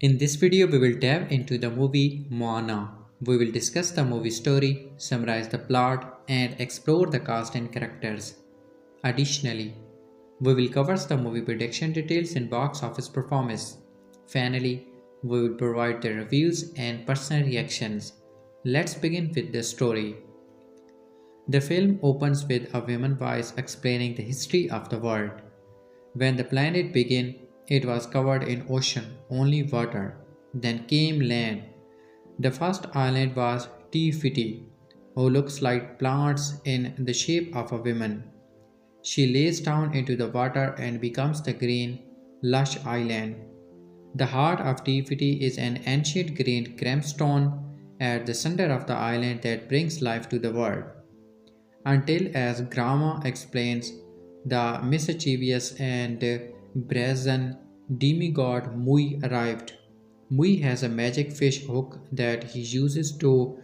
In this video, we will dive into the movie Moana. We will discuss the movie story, summarize the plot, and explore the cast and characters. Additionally, we will cover the movie prediction details and box office performance. Finally, we will provide the reviews and personal reactions. Let's begin with the story. The film opens with a woman's voice explaining the history of the world. When the planet began, it was covered in ocean, only water. Then came land. The first island was Tifiti, who looks like plants in the shape of a woman. She lays down into the water and becomes the green, lush island. The heart of Tifiti is an ancient green gemstone at the center of the island that brings life to the world. Until, as Grandma explains, the mischievous and brazen demigod Maui arrived. Maui has a magic fish hook that he uses to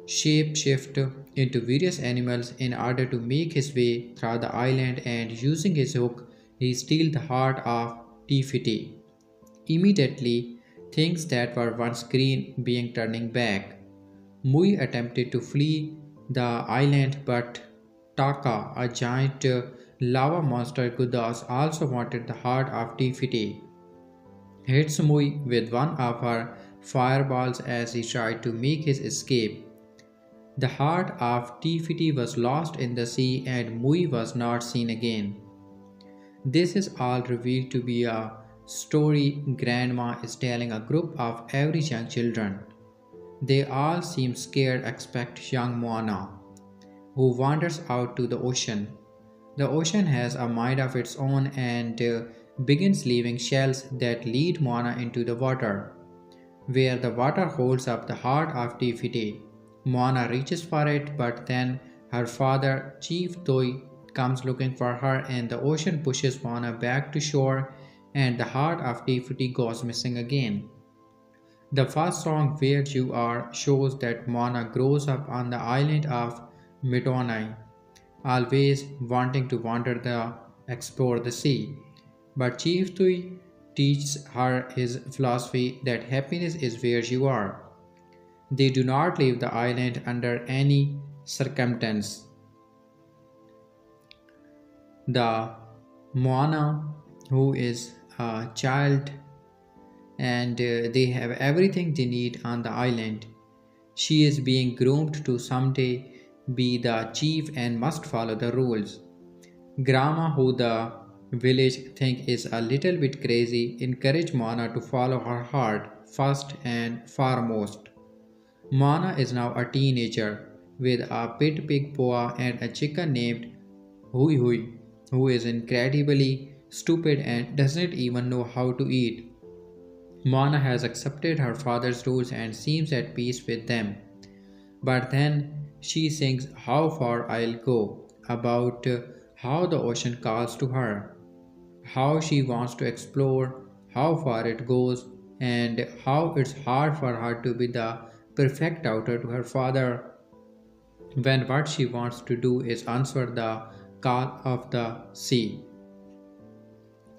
shapeshift into various animals in order to make his way through the island, and using his hook, he steals the heart of Tifiti. Immediately, things that were once green being turning back. Maui attempted to flee the island, but Taka, a giant lava monster goddess, also wanted the heart of Tifiti. Hits Maui with one of her fireballs as he tried to make his escape. The heart of Tifiti was lost in the sea and Maui was not seen again. This is all revealed to be a story Grandma is telling a group of average young children. They all seem scared except young Moana, who wanders out to the ocean. The ocean has a mind of its own and begins leaving shells that lead Moana into the water, where the water holds up the heart of Tifiti. Moana reaches for it, but then her father, Chief Tudyk, comes looking for her, and the ocean pushes Moana back to shore, and the heart of Tifiti goes missing again. The first song, Where You Are, shows that Moana grows up on the island of Maui, always wanting to explore the sea. But Chief Tudyk teaches her his philosophy that happiness is where you are. They do not leave the island under any circumstance. The Moana, who is a child, and they have everything they need on the island. She is being groomed to someday be the chief and must follow the rules. Grandma, who the village think is a little bit crazy, encourage Moana to follow her heart first and foremost. Moana is now a teenager with a pet pig Poa and a chicken named Hui Hui, who is incredibly stupid and doesn't even know how to eat. Moana has accepted her father's rules and seems at peace with them. But then she sings How Far I'll Go about how the ocean calls to her, how she wants to explore, how far it goes, and how it's hard for her to be the perfect daughter to her father when what she wants to do is answer the call of the sea.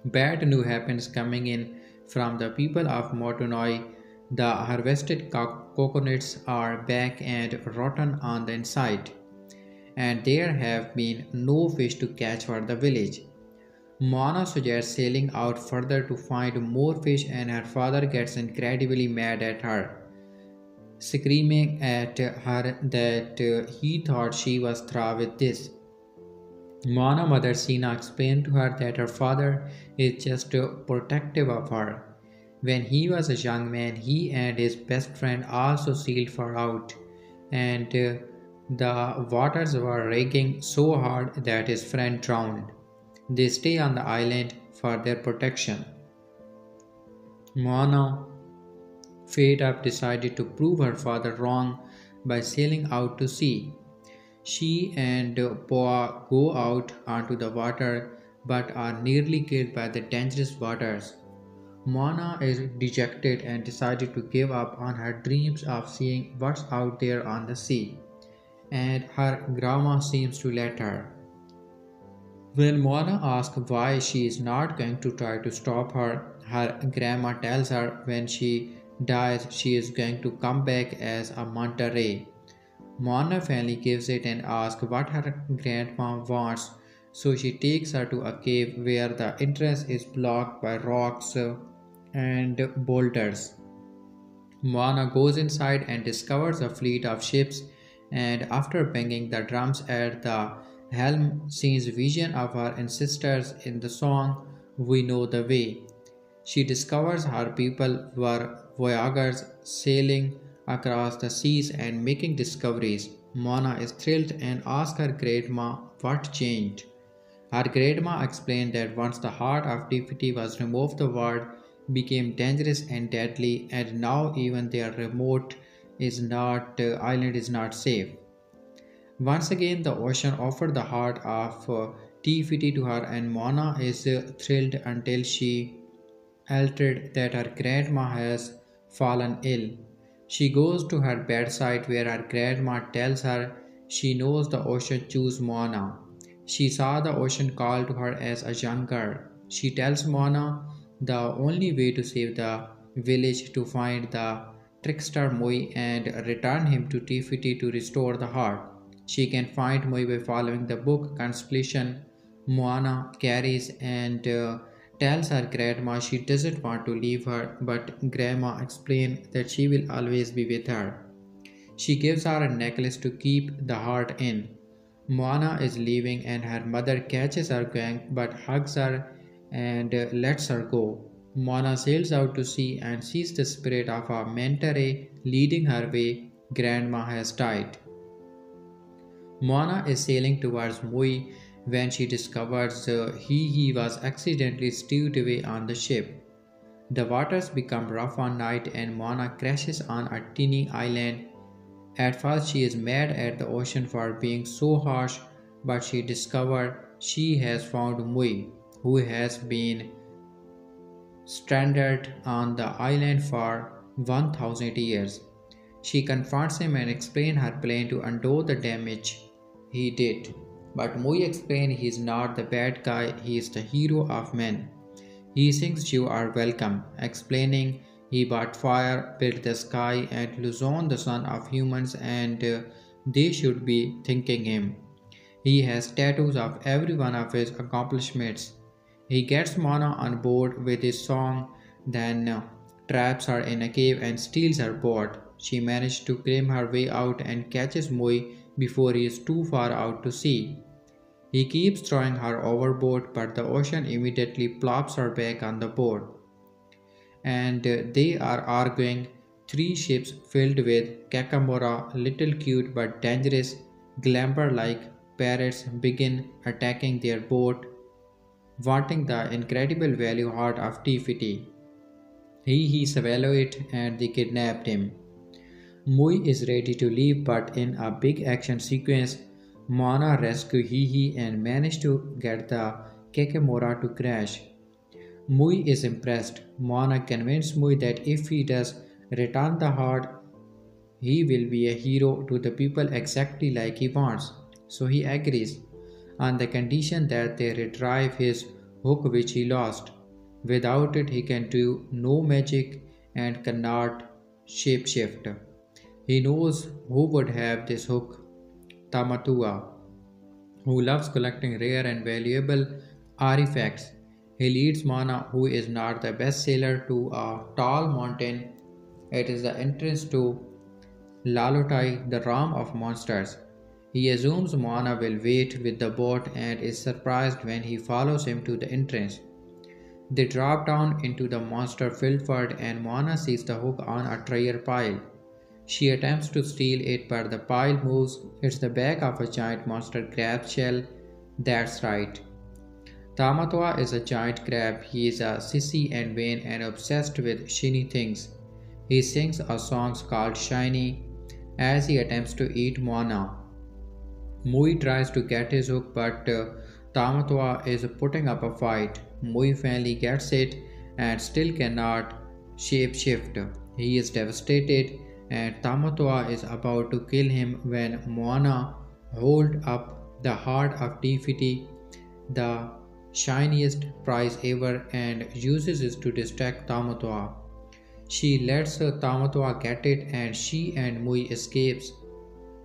Bad news happens coming in from the people of Motunoi. The harvested coconuts are back and rotten on the inside, and there have been no fish to catch for the village. Moana suggests sailing out further to find more fish, and her father gets incredibly mad at her, screaming at her that he thought she was through with this. Moana's mother Sina explained to her that her father is just protective of her. When he was a young man, he and his best friend also sailed far out, and the waters were raging so hard that his friend drowned. They stay on the island for their protection. Moana, fed up, decided to prove her father wrong by sailing out to sea. She and Poa go out onto the water but are nearly killed by the dangerous waters. Moana is dejected and decided to give up on her dreams of seeing what's out there on the sea, and her grandma seems to let her. When Moana asks why she is not going to try to stop her, her grandma tells her when she dies she is going to come back as a manta ray. Moana finally gives it and asks what her grandma wants, so she takes her to a cave where the entrance is blocked by rocks and boulders. Moana goes inside and discovers a fleet of ships, and after banging the drums at the helm, sees vision of her ancestors in the song We Know the Way. She discovers her people were voyagers sailing across the seas and making discoveries. Moana is thrilled and asks her grandma what changed. Her grandma explained that once the heart of Tifiti was removed, the world became dangerous and deadly, and now even their remote island is not safe. Once again, the ocean offered the heart of Tifiti to her, and Mona is thrilled until she altered that her grandma has fallen ill. She goes to her bedside where her grandma tells her she knows the ocean chose Moana. She saw the ocean call to her as a young girl. She tells Moana the only way to save the village to find the trickster Moi and return him to Tifiti to restore the heart. She can find Moi by following the book Constellation Moana carries and tells her grandma she doesn't want to leave her, but grandma explains that she will always be with her. She gives her a necklace to keep the heart in. Moana is leaving and her mother catches her gang but hugs her and lets her go. Moana sails out to sea and sees the spirit of a manta ray leading her way. Grandma has died. Moana is sailing towards Maui when she discovers he was accidentally stowed away on the ship. The waters become rough one night and Moana crashes on a teeny island. At first she is mad at the ocean for being so harsh, but she discovers she has found Mui, who has been stranded on the island for 1000 years. She confronts him and explains her plan to undo the damage he did. But Mui explains he is not the bad guy, he is the hero of men. He sings You Are Welcome, explaining he brought fire, built the sky, and Luzon the son of humans, and they should be thanking him. He has tattoos of every one of his accomplishments. He gets Mona on board with his song, then traps her in a cave and steals her boat. She manages to claim her way out and catches Moi before he is too far out to sea. He keeps throwing her overboard, but the ocean immediately plops her back on the board. And they are arguing. Three ships filled with Kakamora, little cute but dangerous, glamper like parrots, begin attacking their boat, wanting the incredible value heart of Tifiti. He swallowed it and they kidnapped him. Mui is ready to leave, but in a big action sequence, Moana rescues Hihi and manages to get the Kakemora to crash. Mui is impressed. Moana convinces Mui that if he does return the heart, he will be a hero to the people exactly like he wants. So he agrees, on the condition that they retrieve his hook which he lost. Without it, he can do no magic and cannot shapeshift. He knows who would have this hook, Tamatua, who loves collecting rare and valuable artifacts. He leads Mana, who is not the best sailor, to a tall mountain. It is the entrance to Lalotai, the realm of monsters. He assumes Moana will wait with the boat and is surprised when he follows him to the entrance. They drop down into the monster-filled world and Moana sees the hook on a treasure pile. She attempts to steal it but the pile moves. It's the back of a giant monster crab shell. That's right. Tamatoa is a giant crab. He is a sissy and vain and obsessed with shiny things. He sings a song called Shiny as he attempts to eat Moana. Mui tries to get his hook but Tamatoa is putting up a fight. Mui finally gets it and still cannot shapeshift. He is devastated and Tamatoa is about to kill him when Moana holds up the heart of Tifiti the shiniest prize ever, and uses it to distract Tamatoa. She lets Tamatoa get it and she and Mui escapes.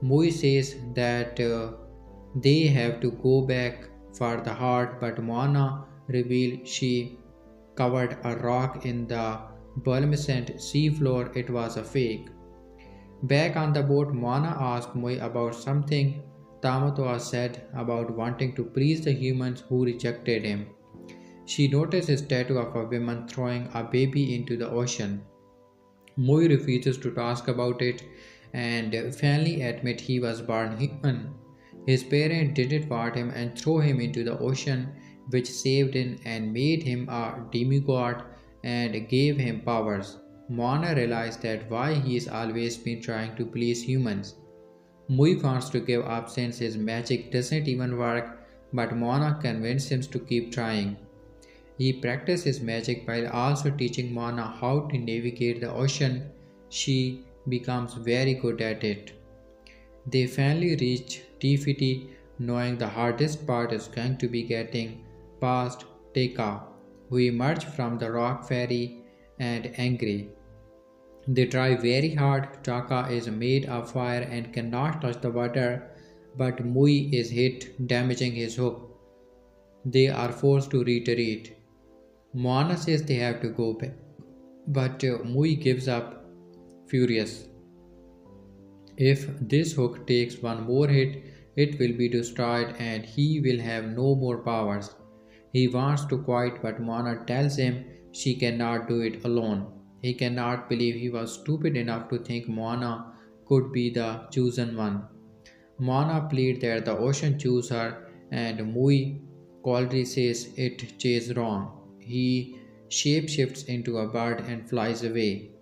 Mui says that they have to go back for the heart, but Moana reveals she covered a rock in the bulminescent seafloor. It was a fake. Back on the boat, Moana asked Mui about something Tamatoa said about wanting to please the humans who rejected him. She noticed his tattoo of a woman throwing a baby into the ocean. Mui refuses to talk about it and finally admit he was born human. His parents didn't want him and throw him into the ocean, which saved him and made him a demigod and gave him powers. Moana realized that why he's always been trying to please humans. Mui wants to give up since his magic doesn't even work, but Moana convinces him to keep trying. He practices his magic while also teaching Moana how to navigate the ocean. She becomes very good at it. They finally reach Tifiti, knowing the hardest part is going to be getting past Teka, who emerge from the rock ferry and angry. They try very hard. Taka is made of fire and cannot touch the water, but Mui is hit, damaging his hook. They are forced to retreat. Moana says they have to go back, but Mui gives up, furious. If this hook takes one more hit, it will be destroyed and he will have no more powers. He wants to quit, but Moana tells him she cannot do it alone. He cannot believe he was stupid enough to think Moana could be the chosen one. Moana pleads that the ocean choose her, and Mui coldly says it is wrong. He shapeshifts into a bird and flies away.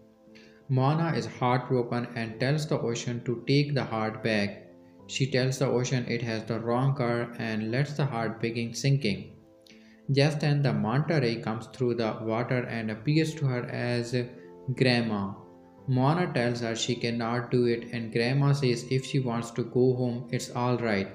Moana is heartbroken and tells the ocean to take the heart back. She tells the ocean it has the wrong color and lets the heart begin sinking. Just then, the manta ray comes through the water and appears to her as Grandma. Moana tells her she cannot do it, and Grandma says if she wants to go home, it's alright.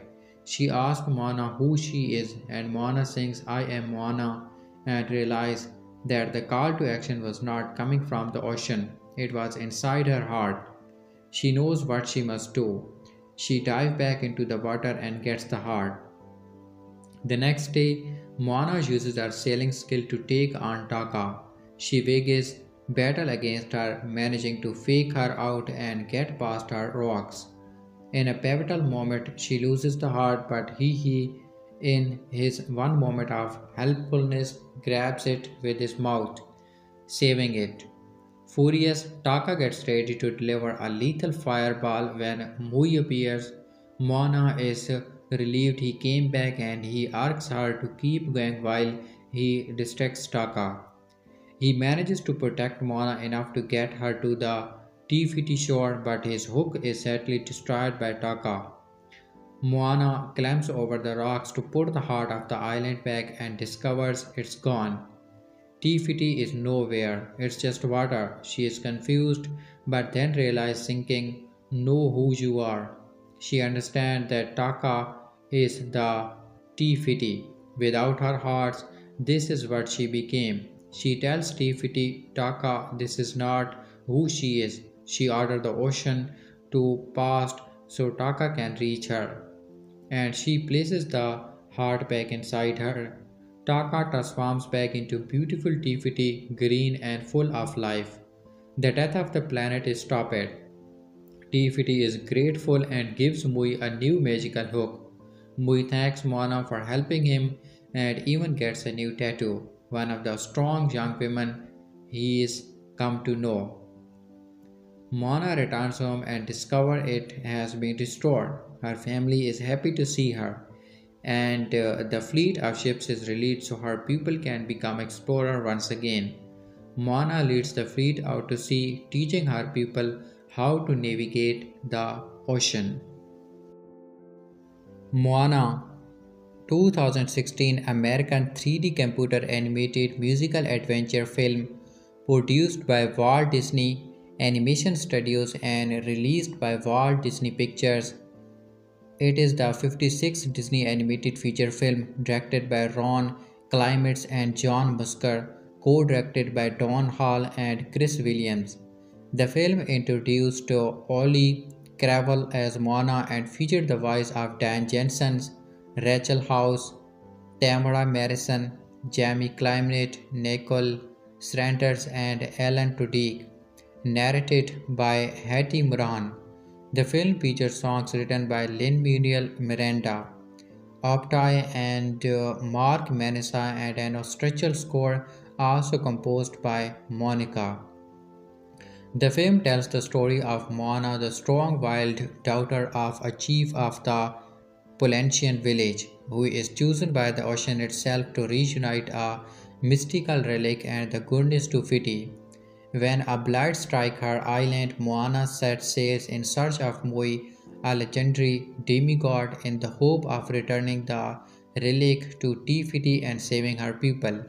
She asks Moana who she is, and Moana sings I am Moana and realizes that the call to action was not coming from the ocean, it was inside her heart. She knows what she must do. She dives back into the water and gets the heart. The next day, Moana uses her sailing skill to take on Taka. She wages battle against her, managing to fake her out and get past her rocks. In a pivotal moment, she loses the heart, but he, in his one moment of helpfulness, grabs it with his mouth, saving it. Furious, Taka gets ready to deliver a lethal fireball when Mui appears. Moana is relieved he came back and he asks her to keep going while he distracts Taka. He manages to protect Moana enough to get her to the Tifiti shore, but his hook is sadly destroyed by Taka. Moana climbs over the rocks to put the heart of the island back and discovers it's gone. Tifiti is nowhere, it's just water. She is confused but then realizes sinking, know who you are. She understands that Taka is the Tifiti. Without her hearts, this is what she became. She tells Tifiti Taka this is not who she is. She orders the ocean to past so Taka can reach her, and she places the heart back inside her. Taka transforms back into beautiful Tifiti, green and full of life. The death of the planet is stopped. Tifiti is grateful and gives Mui a new magical hook. Mui thanks Moana for helping him and even gets a new tattoo, one of the strong young women he is come to know. Moana returns home and discovers it has been restored. Her family is happy to see her, and the fleet of ships is released so her people can become explorers once again. Moana leads the fleet out to sea, teaching her people how to navigate the ocean. Moana 2016 American 3D computer animated musical adventure film produced by Walt Disney Animation Studios and released by Walt Disney Pictures It is the 56th Disney animated feature film directed by Ron Clements and John Musker, co-directed by Don Hall and Chris Williams. The film introduced Auliʻi Cravalho as Moana and featured the voice of Dan Jensen, Rachel House, Tamara Morrison, Jamie Clement, Nicole Sanders, and Alan Tudyk, narrated by Hattie Moran. The film features songs written by Lin-Manuel Miranda, Optai, and Mark Manessa, and an orchestral score also composed by Monica. The film tells the story of Moana, the strong-willed daughter of a chief of the Polynesian village, who is chosen by the ocean itself to reunite a mystical relic and the goodness to Fiti. When a blight strikes her island, Moana sets sail in search of Maui, a legendary demigod, in the hope of returning the relic to Te Fiti and saving her people.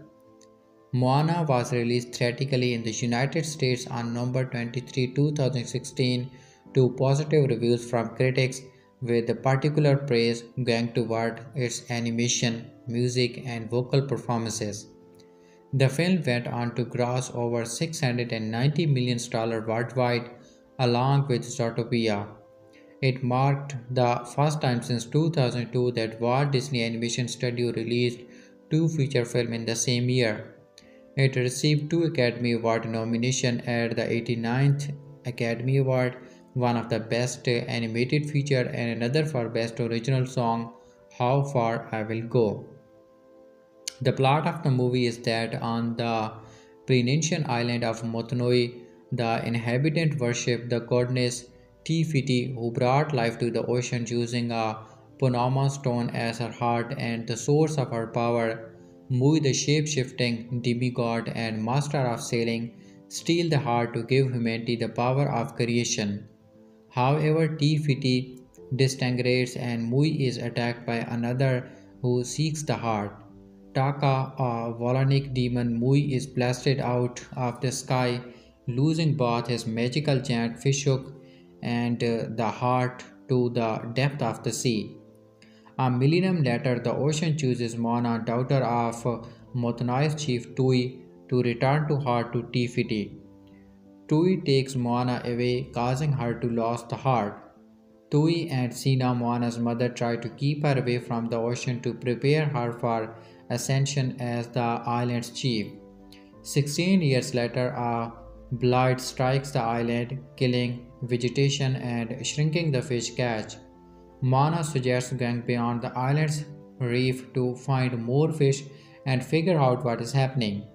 Moana was released theatrically in the United States on November 23, 2016, to positive reviews from critics, with particular praise going toward its animation, music, and vocal performances. The film went on to gross over $690 million worldwide, along with Zootopia. It marked the first time since 2002 that Walt Disney Animation Studio released two feature films in the same year. It received two Academy Award nominations at the 89th Academy Award, one of the Best Animated Feature and another for Best Original Song, How Far I Will Go. The plot of the movie is that on the Polynesian island of Motunui, the inhabitants worship the goddess Te Fiti, who brought life to the ocean using a Panama stone as her heart and the source of her power. Maui, the shape-shifting demigod and master of sailing, steal the heart to give humanity the power of creation. However, Te Fiti disintegrates and Maui is attacked by another who seeks the heart. Taka, a volcanic demon, Maui is blasted out of the sky, losing both his magical giant fishhook and the heart to the depth of the sea. A millennium later, the ocean chooses Moana, daughter of Motunai's chief Tui, to return to her to Te Fiti. Tui takes Moana away, causing her to lose the heart. Tui and Sina, Moana's mother, try to keep her away from the ocean to prepare her for ascension as the island's chief. 16 years later, a blight strikes the island, killing vegetation and shrinking the fish catch. Moana suggests going beyond the island's reef to find more fish and figure out what is happening,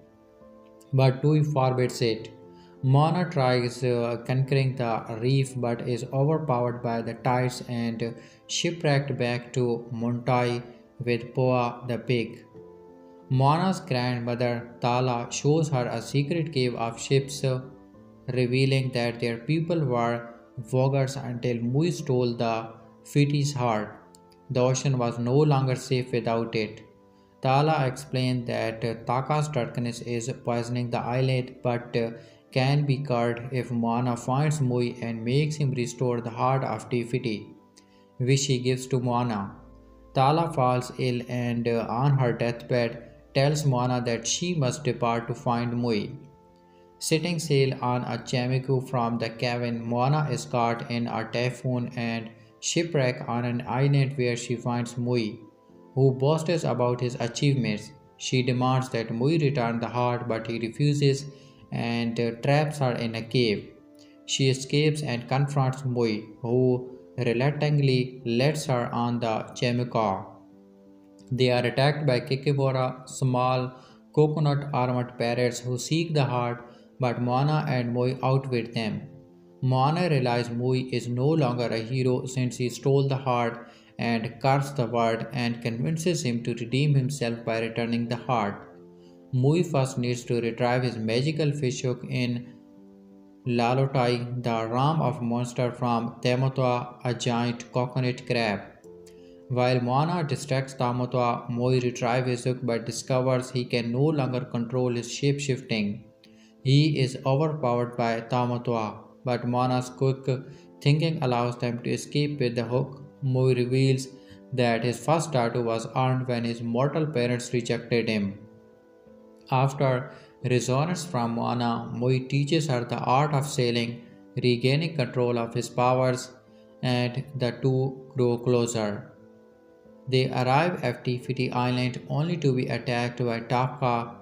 but Tui forbids it. Moana tries conquering the reef but is overpowered by the tides and shipwrecked back to Montai with Poa the pig. Moana's grandmother Tala shows her a secret cave of ships, revealing that their people were voguers until Mui stole the Fiti's heart. The ocean was no longer safe without it. Tala explained that Taka's darkness is poisoning the island but can be cured if Moana finds Mui and makes him restore the heart of Te Fiti, which he gives to Moana. Tala falls ill and on her deathbed tells Moana that she must depart to find Mui. Setting sail on a chamiku from the cabin, Moana is caught in a typhoon and shipwrecked on an island where she finds Mui, who boasts about his achievements. She demands that Mui return the heart, but he refuses and traps her in a cave. She escapes and confronts Mui, who reluctantly lets her on the chamiku. They are attacked by Kikibora, small coconut-armored parrots who seek the heart, but Moana and Mui outwit them. Moana realizes Mui is no longer a hero since he stole the heart and cursed the world, and convinces him to redeem himself by returning the heart. Mui first needs to retrieve his magical fishhook in Lalotai, the realm of monster from Tamotua, a giant coconut crab. While Moana distracts Tamotua, Mui retrieves his hook but discovers he can no longer control his shape-shifting. He is overpowered by Tamotua, but Moana's quick thinking allows them to escape with the hook. Maui reveals that his first tattoo was earned when his mortal parents rejected him. After resonance from Moana, Maui teaches her the art of sailing, regaining control of his powers, and the two grow closer. They arrive at Tifiti Island only to be attacked by Taka.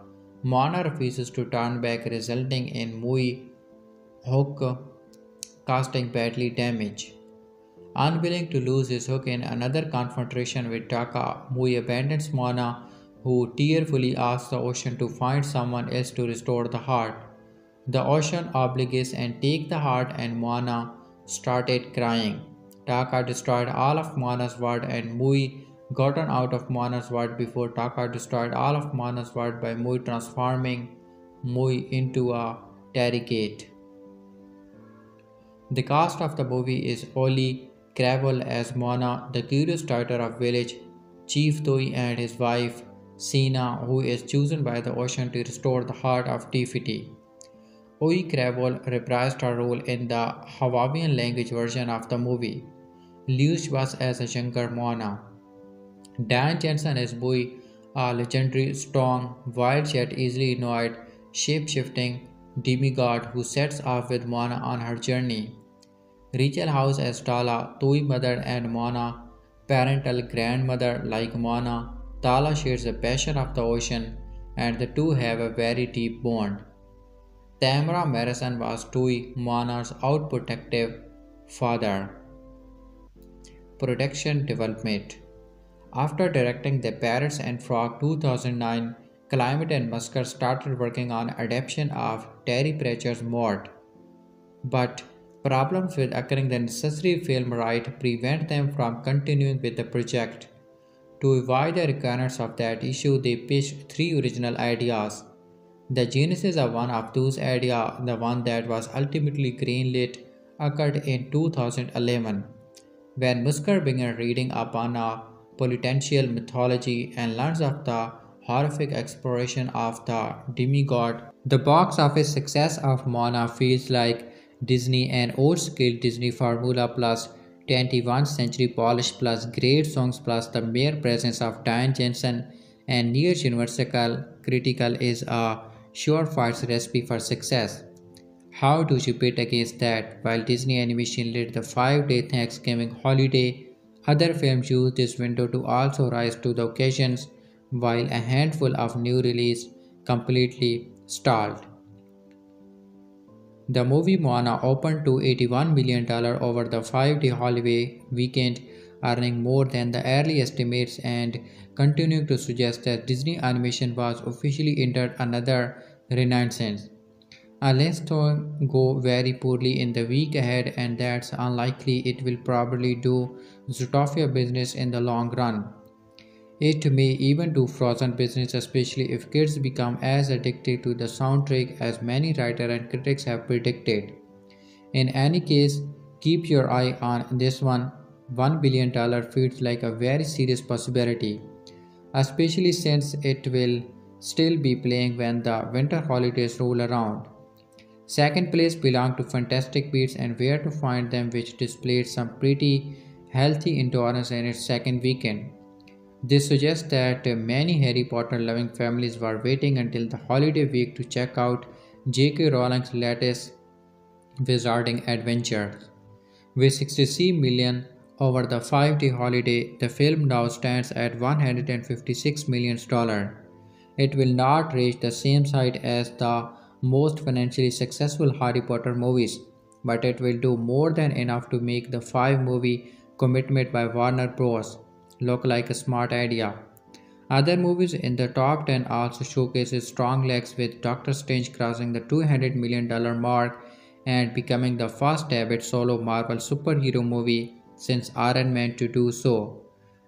Moana refuses to turn back, resulting in Maui hook casting badly damage. Unwilling to lose his hook in another confrontation with Taka, Maui abandons Moana, who tearfully asks the ocean to find someone else to restore the heart. The ocean obliges and take the heart, and Moana started crying. Taka destroyed all of Moana's world, and Maui gotten out of Moana's world before Taka destroyed all of Moana's world by Maui transforming Maui into a tarragate. The cast of the movie is Auliʻi Cravalho as Moana, the curious daughter of village chief Tudyk, and his wife Sina, who is chosen by the ocean to restore the heart of Tifiti. Auliʻi Cravalho reprised her role in the Hawaiian language version of the movie. Lewis was as a younger Moana. Dan Jensen is Maui, a legendary, strong, wild yet easily annoyed, shape-shifting demigod who sets off with Moana on her journey. Rachel House as Tala, Toy mother and Moana, parental grandmother like Moana. Tala shares the passion of the ocean, and the two have a very deep bond. Tamara Morrison was Toy, Moana's outprotective father. Production development. After directing The Parrots and Frog 2009, Climate and Musker started working on adaptation of Terry Pratchett's Mort. But problems with acquiring the necessary film right prevent them from continuing with the project. To avoid the recurrence of that issue, they pitched three original ideas. The genesis of one of those ideas, the one that was ultimately greenlit, occurred in 2011, when Musker began reading upon a Polynesian mythology and learns of the horrific exploration of the demigod. The box office success of Moana feels like Disney, an old-school Disney formula plus 21st century polish plus great songs plus the mere presence of Diane Jensen and near universal critical is a surefire recipe for success. How do you bet against that? While Disney Animation led the 5-day Thanksgiving holiday, other films used this window to also rise to the occasions, while a handful of new releases completely stalled. The movie Moana opened to $81 million over the 5-day holiday weekend, earning more than the early estimates and continuing to suggest that Disney Animation was officially entered another renaissance. Unless things go very poorly in the week ahead, and that's unlikely, it will probably do Zootopia business in the long run. It may even do Frozen business, especially if kids become as addicted to the soundtrack as many writers and critics have predicted. In any case, keep your eye on this one. $1 billion feels like a very serious possibility, especially since it will still be playing when the winter holidays roll around. Second place belonged to Fantastic Beasts and Where to Find Them, which displayed some pretty healthy endurance in its second weekend. This suggests that many Harry Potter loving families were waiting until the holiday week to check out J.K. Rowling's latest wizarding adventures. With 63 million over the 5-day holiday, the film now stands at $156 million. It will not reach the same height as the most financially successful Harry Potter movies, but it will do more than enough to make the 5-movie commitment by Warner Bros. Look like a smart idea. Other movies in the top 10 also showcases strong legs, with Doctor Strange crossing the $200 million mark and becoming the first ever solo Marvel superhero movie since Iron Man to do so,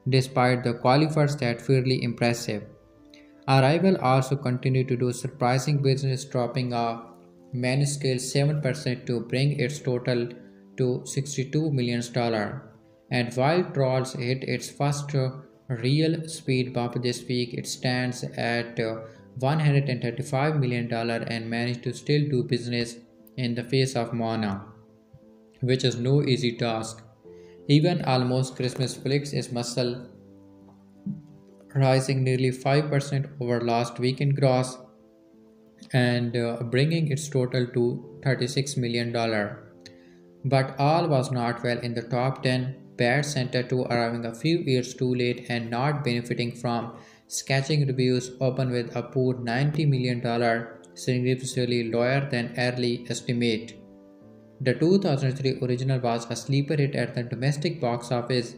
despite the qualifiers that fairly impressive. Arrival also continued to do surprising business, dropping a minuscule 7% to bring its total to $62 million. And while Trolls hit its first real speed bump this week, it stands at $135 million and managed to still do business in the face of Moana, which is no easy task. Even almost Christmas flicks its muscle, rising nearly 5% over last weekend gross and bringing its total to $36 million. But all was not well in the top 10. Bad Center 2 arriving a few years too late and not benefiting from sketching reviews open with a poor $90 million, significantly lower than early estimate. The 2003 original was a sleeper hit at the domestic box office,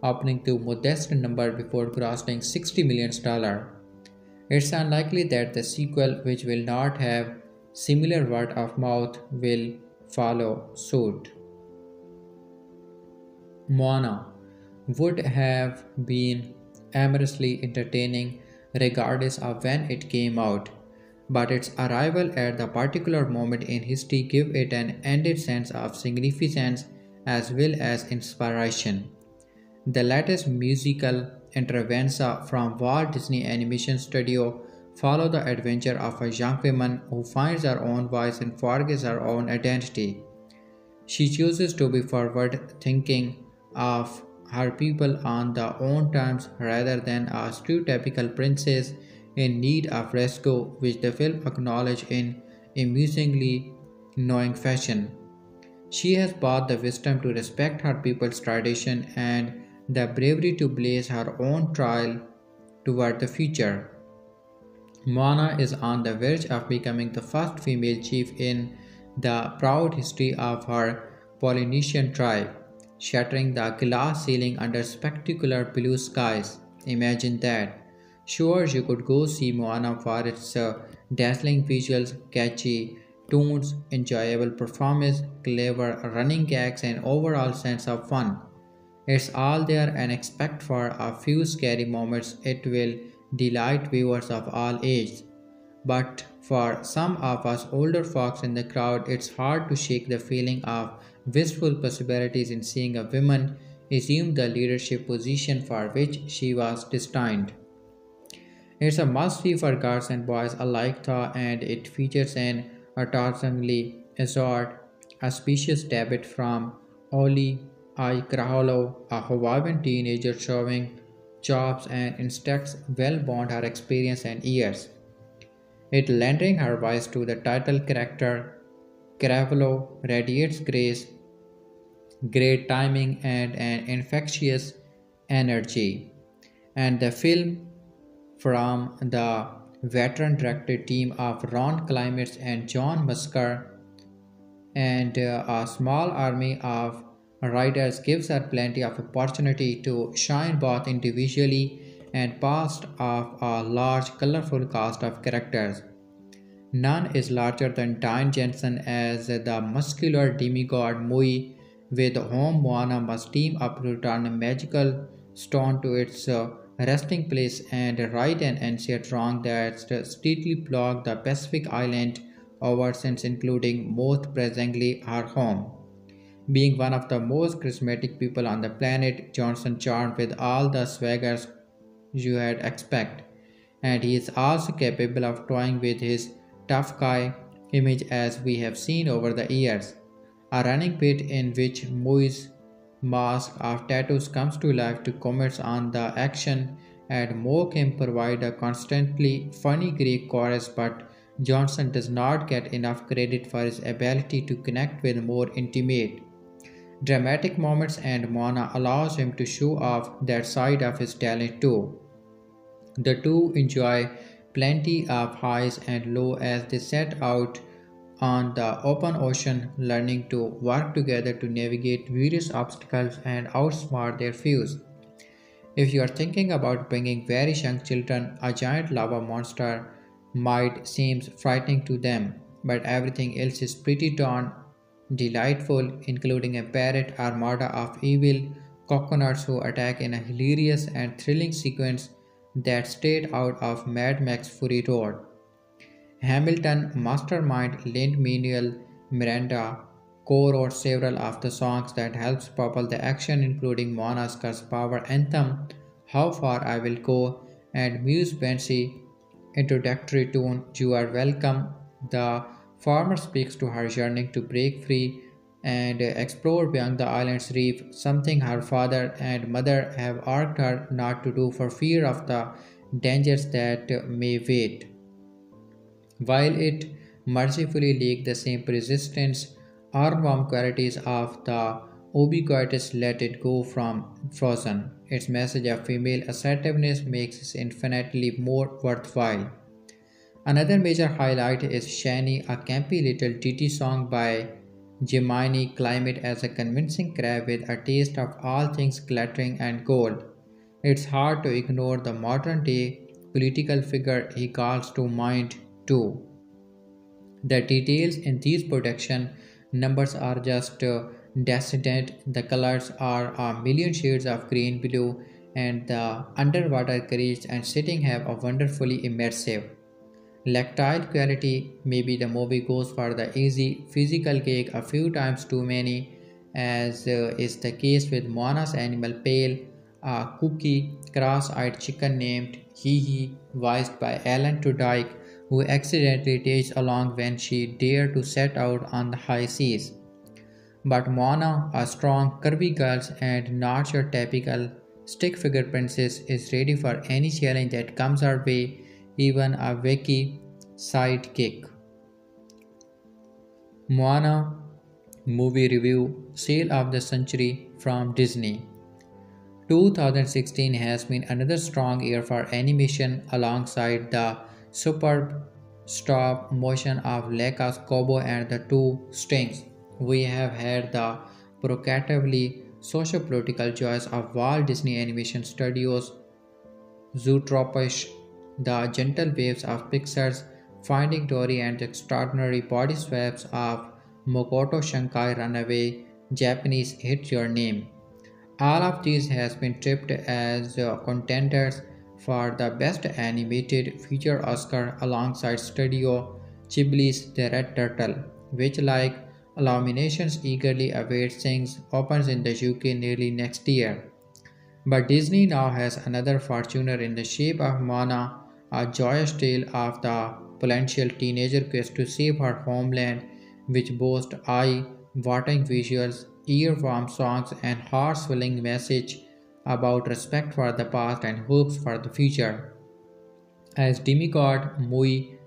opening to modest number before grossing $60 million. It's unlikely that the sequel, which will not have similar word of mouth, will follow suit. Moana would have been amorously entertaining regardless of when it came out, but its arrival at the particular moment in history gave it an added sense of significance as well as inspiration. The latest musical intervention from Walt Disney Animation Studio follow the adventure of a young woman who finds her own voice and forgets her own identity. She chooses to be forward thinking of her people on their own terms rather than a stereotypical princess in need of rescue, which the film acknowledges in amusingly knowing fashion. She has both the wisdom to respect her people's tradition and the bravery to blaze her own trail toward the future. Moana is on the verge of becoming the first female chief in the proud history of her Polynesian tribe, shattering the glass ceiling under spectacular blue skies. Imagine that. Sure, you could go see Moana for its dazzling visuals, catchy tunes, enjoyable performance, clever running gags, and overall sense of fun. It's all there and expect for a few scary moments it will delight viewers of all ages. But for some of us older folks in the crowd, it's hard to shake the feeling of wistful possibilities in seeing a woman assume the leadership position for which she was destined. It's a must-see for girls and boys alike though, and it features an astonishingly assured, auspicious debut from Auliʻi Cravalho, a Hawaiian teenager showing chops and instincts well beyond her experience and years. It lending her voice to the title character, Cravalho radiates grace, great timing, and an infectious energy. And the film from the veteran directed team of Ron Climate and John Musker and a small army of writers gives her plenty of opportunity to shine both individually and part of a large colorful cast of characters. None is larger than Dwayne Jensen as the muscular demigod Maui, with whom Moana must team up to return a magical stone to its resting place and right an ancient wrong that steadily blocked the Pacific island over since, including most presently her home. Being one of the most charismatic people on the planet, Johnson charmed with all the swaggers you had expect, and he is also capable of toying with his tough guy image as we have seen over the years. A running bit in which Mui's mask of tattoos comes to life to comment on the action and mock him provide a constantly funny Greek chorus, but Johnson does not get enough credit for his ability to connect with more intimate, dramatic moments, and Moana allows him to show off that side of his talent too. The two enjoy plenty of highs and lows as they set out on the open ocean, learning to work together to navigate various obstacles and outsmart their foes. If you are thinking about bringing very young children, a giant lava monster might seem frightening to them, but everything else is pretty darn delightful, including a parrot armada of evil coconuts who attack in a hilarious and thrilling sequence that stayed out of Mad Max Fury Road. Hamilton mastermind Lin-Manuel Miranda co-wrote several of the songs that helps propel the action, including Moana's power anthem "How Far I Will Go" and Muse Bensi introductory tune "You Are Welcome." The former speaks to her yearning to break free and explore beyond the island's reef, something her father and mother have urged her not to do for fear of the dangers that may wait. While it mercifully lacked the same persistence, earthworm qualities of the ubiquitous let it go from frozen. Its message of female assertiveness makes it infinitely more worthwhile. Another major highlight is Shani, a campy little ditty song by Jemini Climate as a convincing crab with a taste of all things glittering and gold. It's hard to ignore the modern day political figure he calls to mind too. The details in these production numbers are just decadent. The colors are a million shades of green blue, and the underwater creatures and setting have a wonderfully immersive. Lactile quality, maybe the movie goes for the easy physical cake a few times too many, as is the case with Moana's animal Pale, a cookie, cross-eyed chicken named Hee voiced by Alan Tudyk, who accidentally tags along when she dared to set out on the high seas. But Moana, a strong, curvy girl and not your typical stick figure princess, is ready for any challenge that comes her way, even a wacky sidekick. Moana Movie Review Sale of the Century from Disney. 2016 has been another strong year for animation alongside the superb stop motion of Leica's Kobo and the Two Strings. We have had the provocatively socio-political joys of Walt Disney Animation Studios, Zootropish, the gentle waves of Pixar's Finding Dory and the extraordinary body swaps of Makoto Shinkai Runaway Japanese Hit Your Name. All of these has been tipped as contenders for the Best Animated Feature Oscar alongside Studio Ghibli's The Red Turtle, which like nominations eagerly awaits things opens in the UK nearly next year. But Disney now has another fortuner in the shape of Moana, a joyous tale of the potential teenager quest to save her homeland, which boasts eye-watering visuals, earworm songs, and heart-swelling message about respect for the past and hopes for the future. As demigod Maui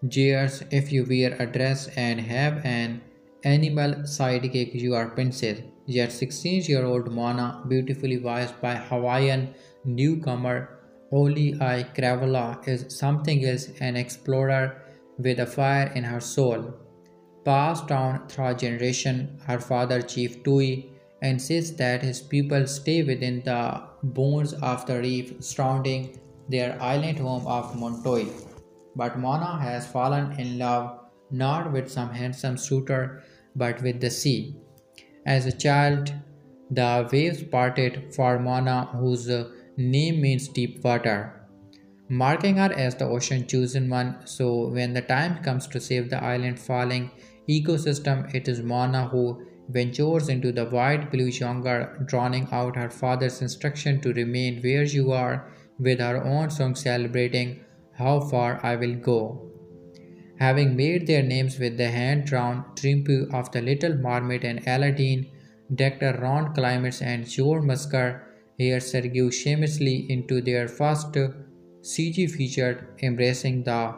jeers, if you wear a dress and have an animal sidekick, you are princess. Yet 16-year-old Moana, beautifully voiced by Hawaiian newcomer Auliʻi Cravalho, is something else, an explorer with a fire in her soul. Passed down through generation, her father Chief Tui insists that his people stay within the bounds of the reef surrounding their island home of Montoy. But Mona has fallen in love not with some handsome suitor but with the sea. As a child, the waves parted for Mona, whose name means deep water, marking her as the ocean chosen one. So, when the time comes to save the island falling ecosystem, it is Mona who ventures into the wide blue jungle, drowning out her father's instruction to remain where you are, with her own song celebrating how far I will go. Having made their names with the hand-drawn trimpu of the Little Mermaid and Aladdin, Dr. Ron Climate and Joe Musker here segue shamelessly into their first CG feature, embracing the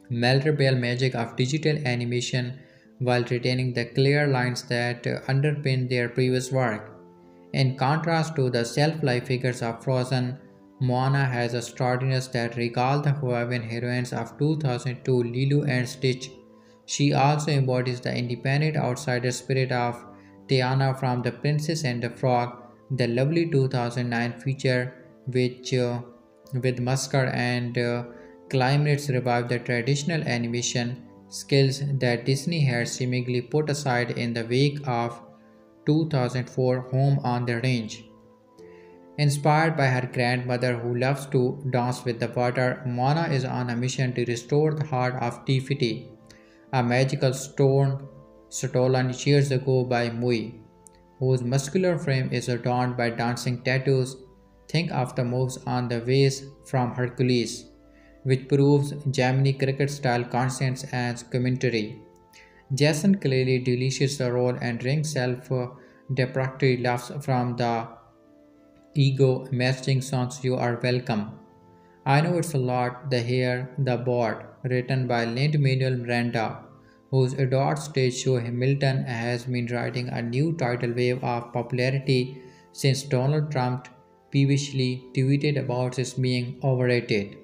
malleable magic of digital animation while retaining the clear lines that underpin their previous work. In contrast to the self-life figures of Frozen, Moana has a sturdiness that recalls the Hawaiian heroines of 2002 Lilo and Stitch. She also embodies the independent outsider spirit of Tiana from The Princess and the Frog, the lovely 2009 feature which with Musker and Climates revived the traditional animation skills that Disney had seemingly put aside in the wake of 2004 Home on the Range. Inspired by her grandmother who loves to dance with the water, Moana is on a mission to restore the heart of Tifiti, a magical stone stolen years ago by Mui, whose muscular frame is adorned by dancing tattoos. Think of the moves on the waves from Hercules, which proves Gemini cricket style conscience as commentary. Jason clearly deletions the role and rings self deprecatory laughs from the ego messaging songs you are welcome. I know it's a lot, the hair, the board, written by Lin-Manuel Miranda, whose adored stage show Hamilton has been riding a new tidal wave of popularity since Donald Trump peevishly tweeted about its being overrated.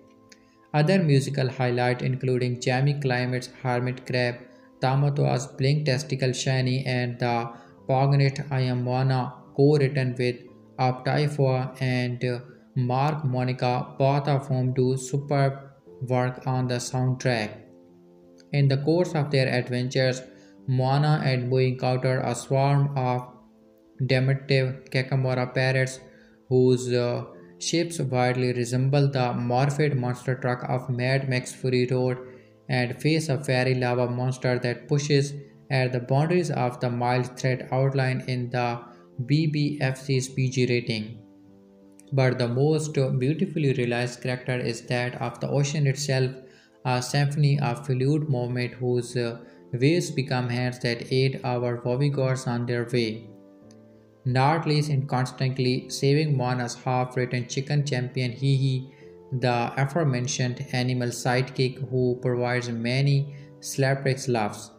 Other musical highlights including Jamie Climate's Hermit Crab, Tamatoa's Blink Testicle Shiny, and the poignant I Am Moana, co-written with Aptaifoa and Mark Monica, both of whom do superb work on the soundtrack. In the course of their adventures, Moana and Maui encounter a swarm of diminutive Kakamora parrots whose shapes widely resemble the morphed monster truck of Mad Max Fury Road and face a fairy lava monster that pushes at the boundaries of the mild threat outlined in the BBFC's PG rating. But the most beautifully realized character is that of the ocean itself, a symphony of fluid movement whose waves become hands that aid our voyagers on their way. Not least in constantly saving Moana's half-written chicken champion Hihi, the aforementioned animal sidekick who provides many slapstick laughs.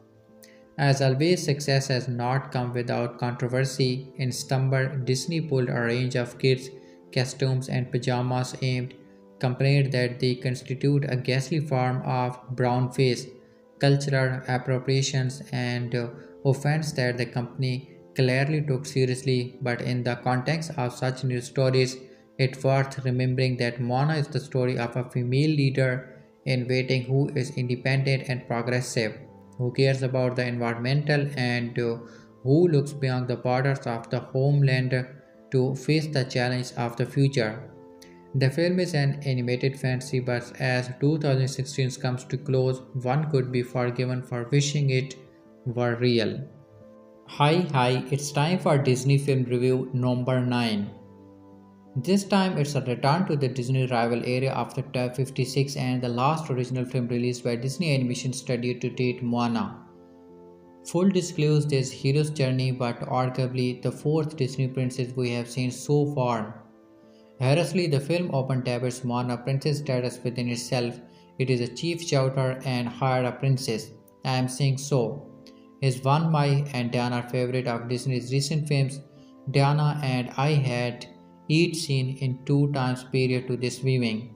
As always, success has not come without controversy. In Stumber, Disney pulled a range of kids' costumes and pajamas aimed, complained that they constitute a ghastly form of brownface, cultural appropriations, and offense that the company clearly took seriously. But in the context of such news stories, it's worth remembering that Mona is the story of a female leader in waiting who is independent and progressive, who cares about the environmental and who looks beyond the borders of the homeland to face the challenge of the future. The film is an animated fantasy, but as 2016 comes to close, one could be forgiven for wishing it were real. Hi, it's time for Disney Film Review number 9. This time it's a return to the Disney rival area after 56 and the last original film released by Disney Animation Studio to date, Moana. Full disclosure, this hero's journey, but arguably the fourth Disney princess we have seen so far. Harshly, the film often tables Moana princess status within itself. It is a chief shouter and hired a princess. I am saying so. Is one my and Diana favorite of Disney's recent films. Diana and I had each seen in 2 times period to this viewing.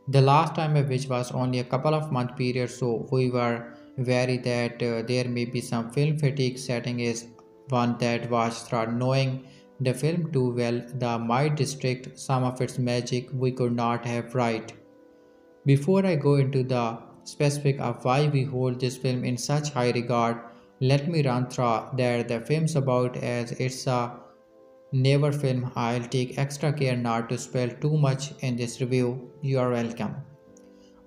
The last time of which was only a couple of month period, so we were wary that there may be some film fatigue. Setting is one that was through knowing the film too well, the might district some of its magic we could not have right. Before I go into the specific of why we hold this film in such high regard, let me run through that the film's about as it's a never film. I'll take extra care not to spoil too much in this review. You are welcome.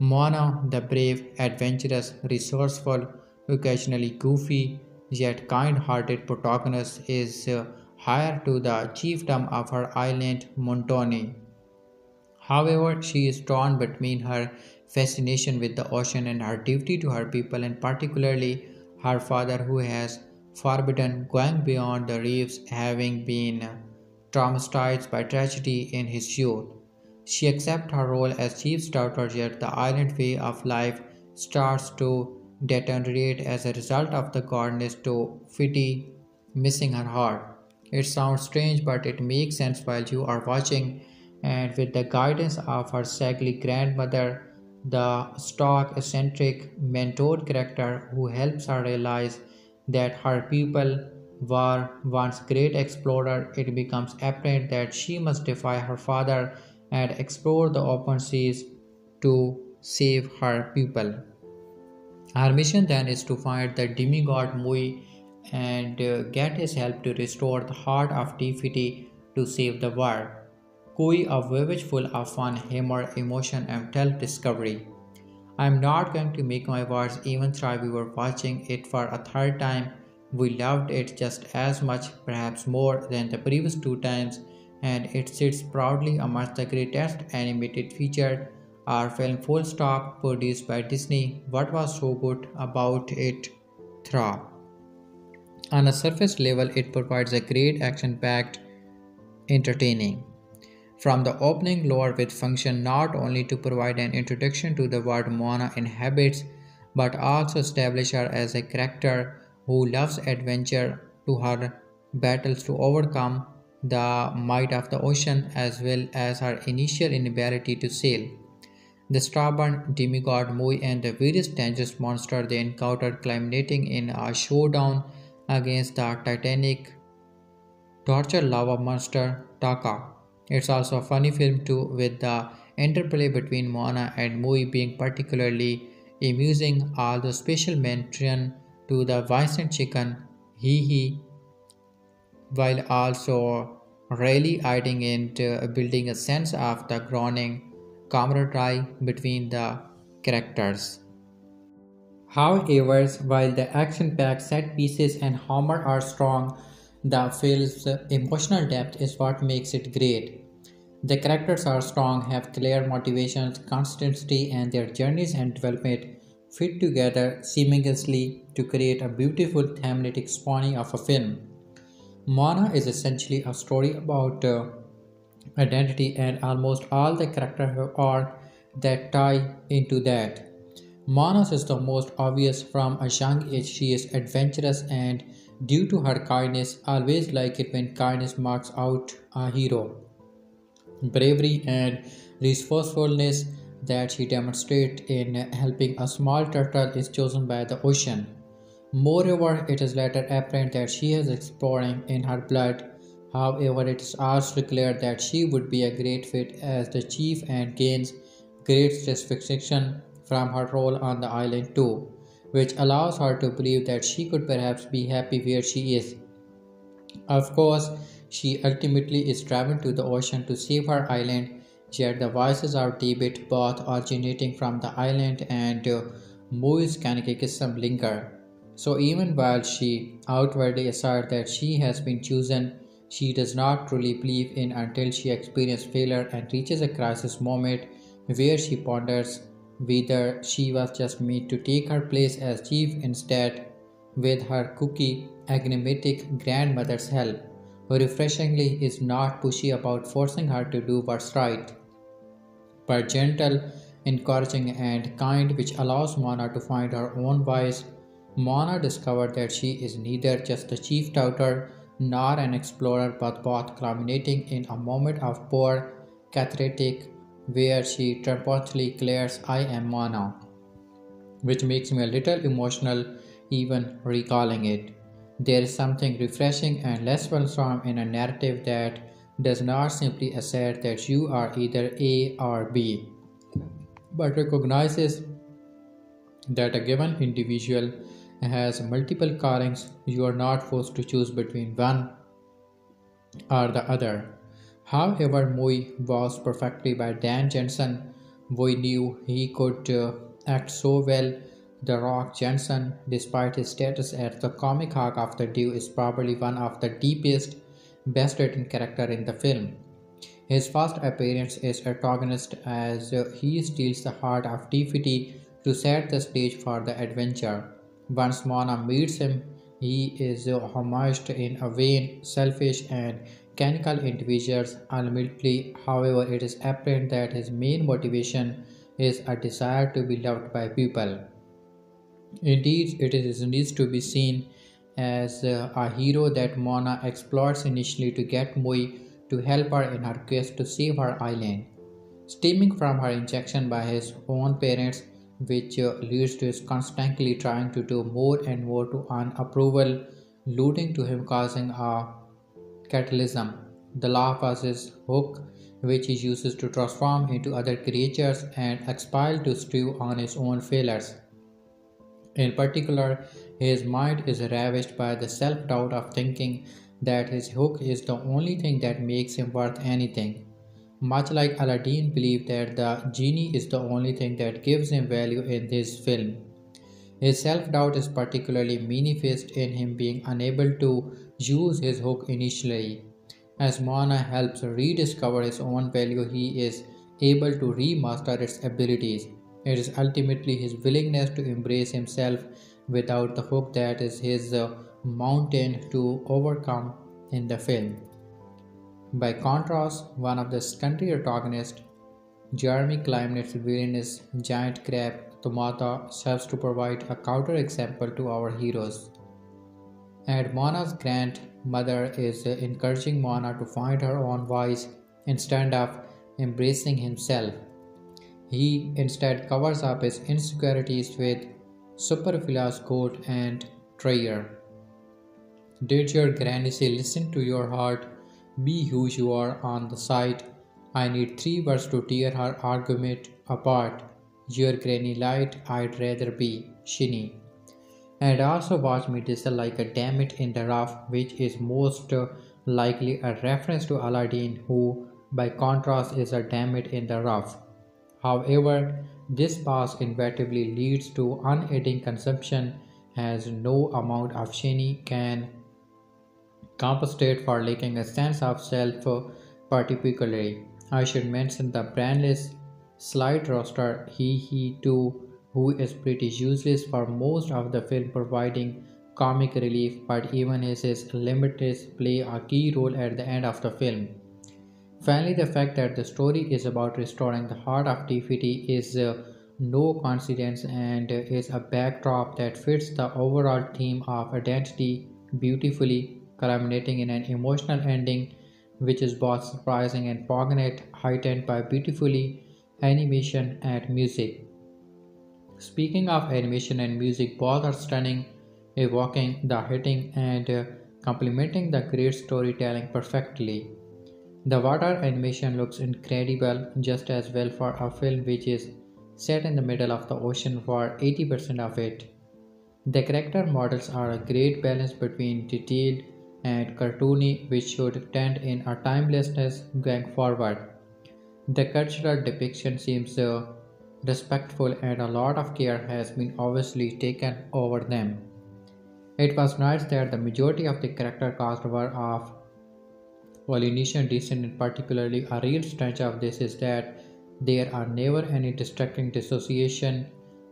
Moana, the brave, adventurous, resourceful, occasionally goofy, yet kind-hearted protagonist is hired to the chiefdom of her island, Montoni. However, she is torn between her fascination with the ocean and her duty to her people, and particularly her father, who has forbidden going beyond the reefs, having been traumatized by tragedy in his youth. She accepts her role as chief starter, yet the island way of life starts to deteriorate as a result of the goddess to Fiti missing her heart. It sounds strange, but it makes sense while you are watching, and with the guidance of her sagely grandmother, the stoic, eccentric, mentored character who helps her realize that her people were once great explorer, it becomes apparent that she must defy her father and explore the open seas to save her people. Her mission then is to find the demigod Maui and get his help to restore the heart of Tifiti to save the world. Kui, a voyage full of fun, humor, emotion, and self-discovery. I am not going to make my words even though we were watching it for a third time. We loved it just as much, perhaps more than the previous 2 times, and it sits proudly amongst the greatest animated feature or film full stop produced by Disney. What was so good about it? through. On a surface level, it provides a great action packed entertaining. From the opening lore with function not only to provide an introduction to the world Moana inhabits, but also establish her as a character who loves adventure to her battles to overcome the might of the ocean as well as her initial inability to sail. The stubborn demigod Maui and the various dangerous monsters they encountered culminating in a showdown against the titanic torture lava monster Taka. It's also a funny film too, with the interplay between Moana and Maui being particularly amusing. All the special mention to the Vincent chicken, he, while also really adding into building a sense of the growing camaraderie between the characters. However, while the action-packed set pieces and humor are strong, the film's emotional depth is what makes it great. The characters are strong, have clear motivations, consistency, and their journeys and development fit together seamlessly to create a beautiful thematic spawning of a film. Moana is essentially a story about identity, and almost all the characters have arc that tie into that. Moana is the most obvious. From a young age. She is adventurous and, due to her kindness, always like it when kindness marks out a hero. Bravery and resourcefulness that she demonstrates in helping a small turtle is chosen by the ocean. Moreover, it is later apparent that she has exploring in her blood. However, it is also clear that she would be a great fit as the chief and gains great satisfaction from her role on the island too, which allows her to believe that she could perhaps be happy where she is. Of course, she ultimately is driven to the ocean to save her island, yet the voices of debate, both originating from the island and Mui's Kanekism, linger. So even while she outwardly asserts that she has been chosen, she does not truly believe in until she experiences failure and reaches a crisis moment where she ponders whether she was just meant to take her place as chief instead, with her cookie enigmatic grandmother's help, who refreshingly is not pushy about forcing her to do what's right, but gentle, encouraging, and kind, which allows Mona to find her own voice. Mona discovered that she is neither just a chief doubter nor an explorer, but both, culminating in a moment of pure cathartic where she triumphantly declares, "I am Mona," which makes me a little emotional even recalling it. There is something refreshing and less wholesome in a narrative that does not simply assert that you are either A or B, but recognizes that a given individual has multiple callings. You are not forced to choose between one or the other. However, Mui was perfectly by Dan Jensen. We knew he could act so well. The Rock Jensen, despite his status as the comic hawk of the Dew, is probably one of the deepest, best written character in the film. His first appearance is antagonist as he steals the heart of Defeaty to set the stage for the adventure. Once Mona meets him, he is homaged in a vain, selfish, and cynical individual. Ultimately, however, it is apparent that his main motivation is a desire to be loved by people. Indeed, needs to be seen as a hero that Mona exploits initially to get Mui to help her in her quest to save her island. Stemming from her injection by his own parents, which leads to his constantly trying to do more and more to earn approval, leading to him causing a catalysm. The law passes hook, which he uses to transform into other creatures and expel to stew on his own failures. In particular, his mind is ravished by the self doubt of thinking that his hook is the only thing that makes him worth anything. Much like Aladdin believed that the genie is the only thing that gives him value in this film. His self doubt is particularly manifest in him being unable to use his hook initially. As Moana helps rediscover his own value, he is able to remaster its abilities. It is ultimately his willingness to embrace himself without the hook that is his mountain to overcome in the film. By contrast, one of the secondary antagonists, Jeremy climbed its villainous giant crab Tomata serves to provide a counterexample to our heroes. And Moana's grandmother is encouraging Moana to find her own voice instead of embracing himself. He instead covers up his insecurities with superfluous gold and treasure. Did your granny say, listen to your heart, be who you are on the side? I need three words to tear her argument apart. Your granny lied, I'd rather be shinny. And also watch me diesel like a damn it in the rough, which is most likely a reference to Aladdin, who by contrast is a damn it in the rough. However, this pass inevitably leads to unaided consumption as no amount of shiny can compensate for lacking a sense of self. Particularly, I should mention the brandless slide roster he too, who is pretty useless for most of the film, providing comic relief, but even his limits play a key role at the end of the film. Finally, the fact that the story is about restoring the heart of TFT is no coincidence and is a backdrop that fits the overall theme of identity beautifully, culminating in an emotional ending which is both surprising and poignant, heightened by beautifully animation and music. Speaking of animation and music, both are stunning, evoking the hitting and complementing the great storytelling perfectly. The water animation looks incredible just as well for a film which is set in the middle of the ocean for 80% of it. The character models are a great balance between detailed and cartoony, which should tend in a timelessness going forward. The cultural depiction seems respectful and a lot of care has been obviously taken over them. It was nice that the majority of the character cast were of Polynesian descent, and particularly a real strength of this is that there are never any distracting dissociation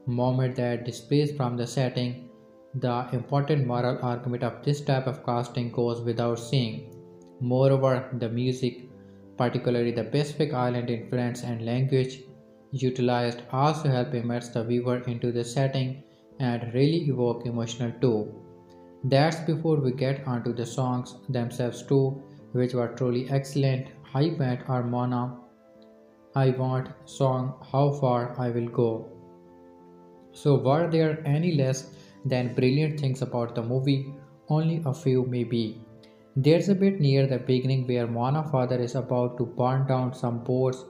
moment that displays from the setting. The important moral argument of this type of casting goes without saying. Moreover, the music, particularly the Pacific Island influence and language utilized, also help immerse the viewer into the setting and really evoke emotional too. That's before we get onto the songs themselves too, which were truly excellent. I bet Armona I want song How Far I Will Go. So were there any less than brilliant things about the movie? Only a few maybe. There's a bit near the beginning where Moana's father is about to burn down some boats,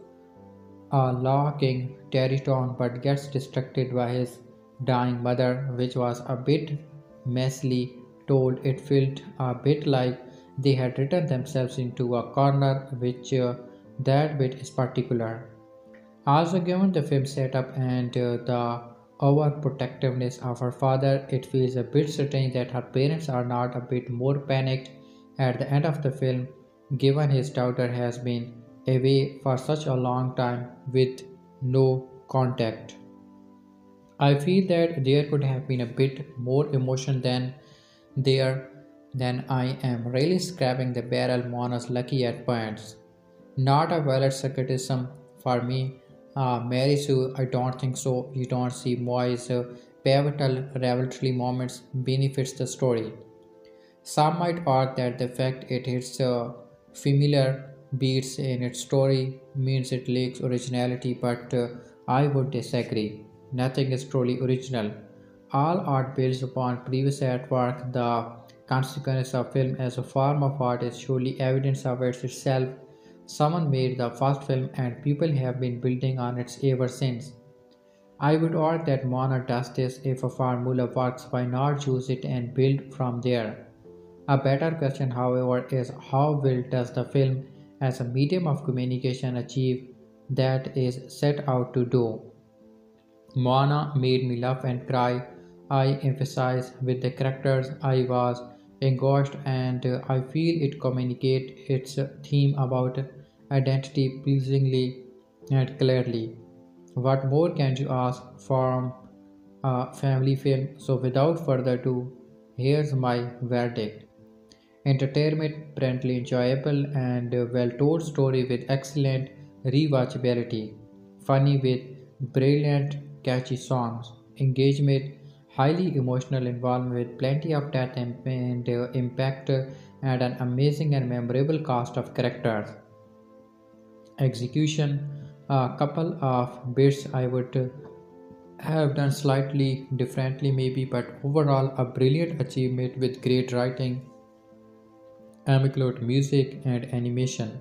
a law king Territon, but gets distracted by his dying mother, which was a bit messily told. It felt a bit like they had written themselves into a corner, which that bit is particular. Also, given the film's setup and the overprotectiveness of her father, it feels a bit strange that her parents are not a bit more panicked at the end of the film, given his daughter has been away for such a long time with no contact. I feel that there could have been a bit more emotion there than I am really scraping the barrel Mona's lucky at points. Not a valid criticism for me. Mary Sue, I don't think so. You don't see Maui's pivotal revelatory moments benefits the story. Some might argue that the fact it hits familiar beats in its story means it lacks originality, but I would disagree. Nothing is truly original. All art builds upon previous artwork. The consequence of film as a form of art is surely evidence of it itself. Someone made the first film and people have been building on it ever since. I would argue that Moana does this. If a formula works, why not use it and build from there? A better question, however, is how well does the film as a medium of communication achieve that is set out to do? Moana made me laugh and cry. I emphasize with the characters I was engaged and I feel it communicates its theme about identity pleasingly and clearly. What more can you ask from a family film. So, without further ado, here's my verdict. Entertainment, friendly, enjoyable, and well told story with excellent rewatchability. Funny with brilliant, catchy songs. Engagement, highly emotional involvement with plenty of depth and impact, and an amazing and memorable cast of characters. Execution, a couple of bits I would have done slightly differently, maybe, but overall, a brilliant achievement with great writing, immaculate music, and animation.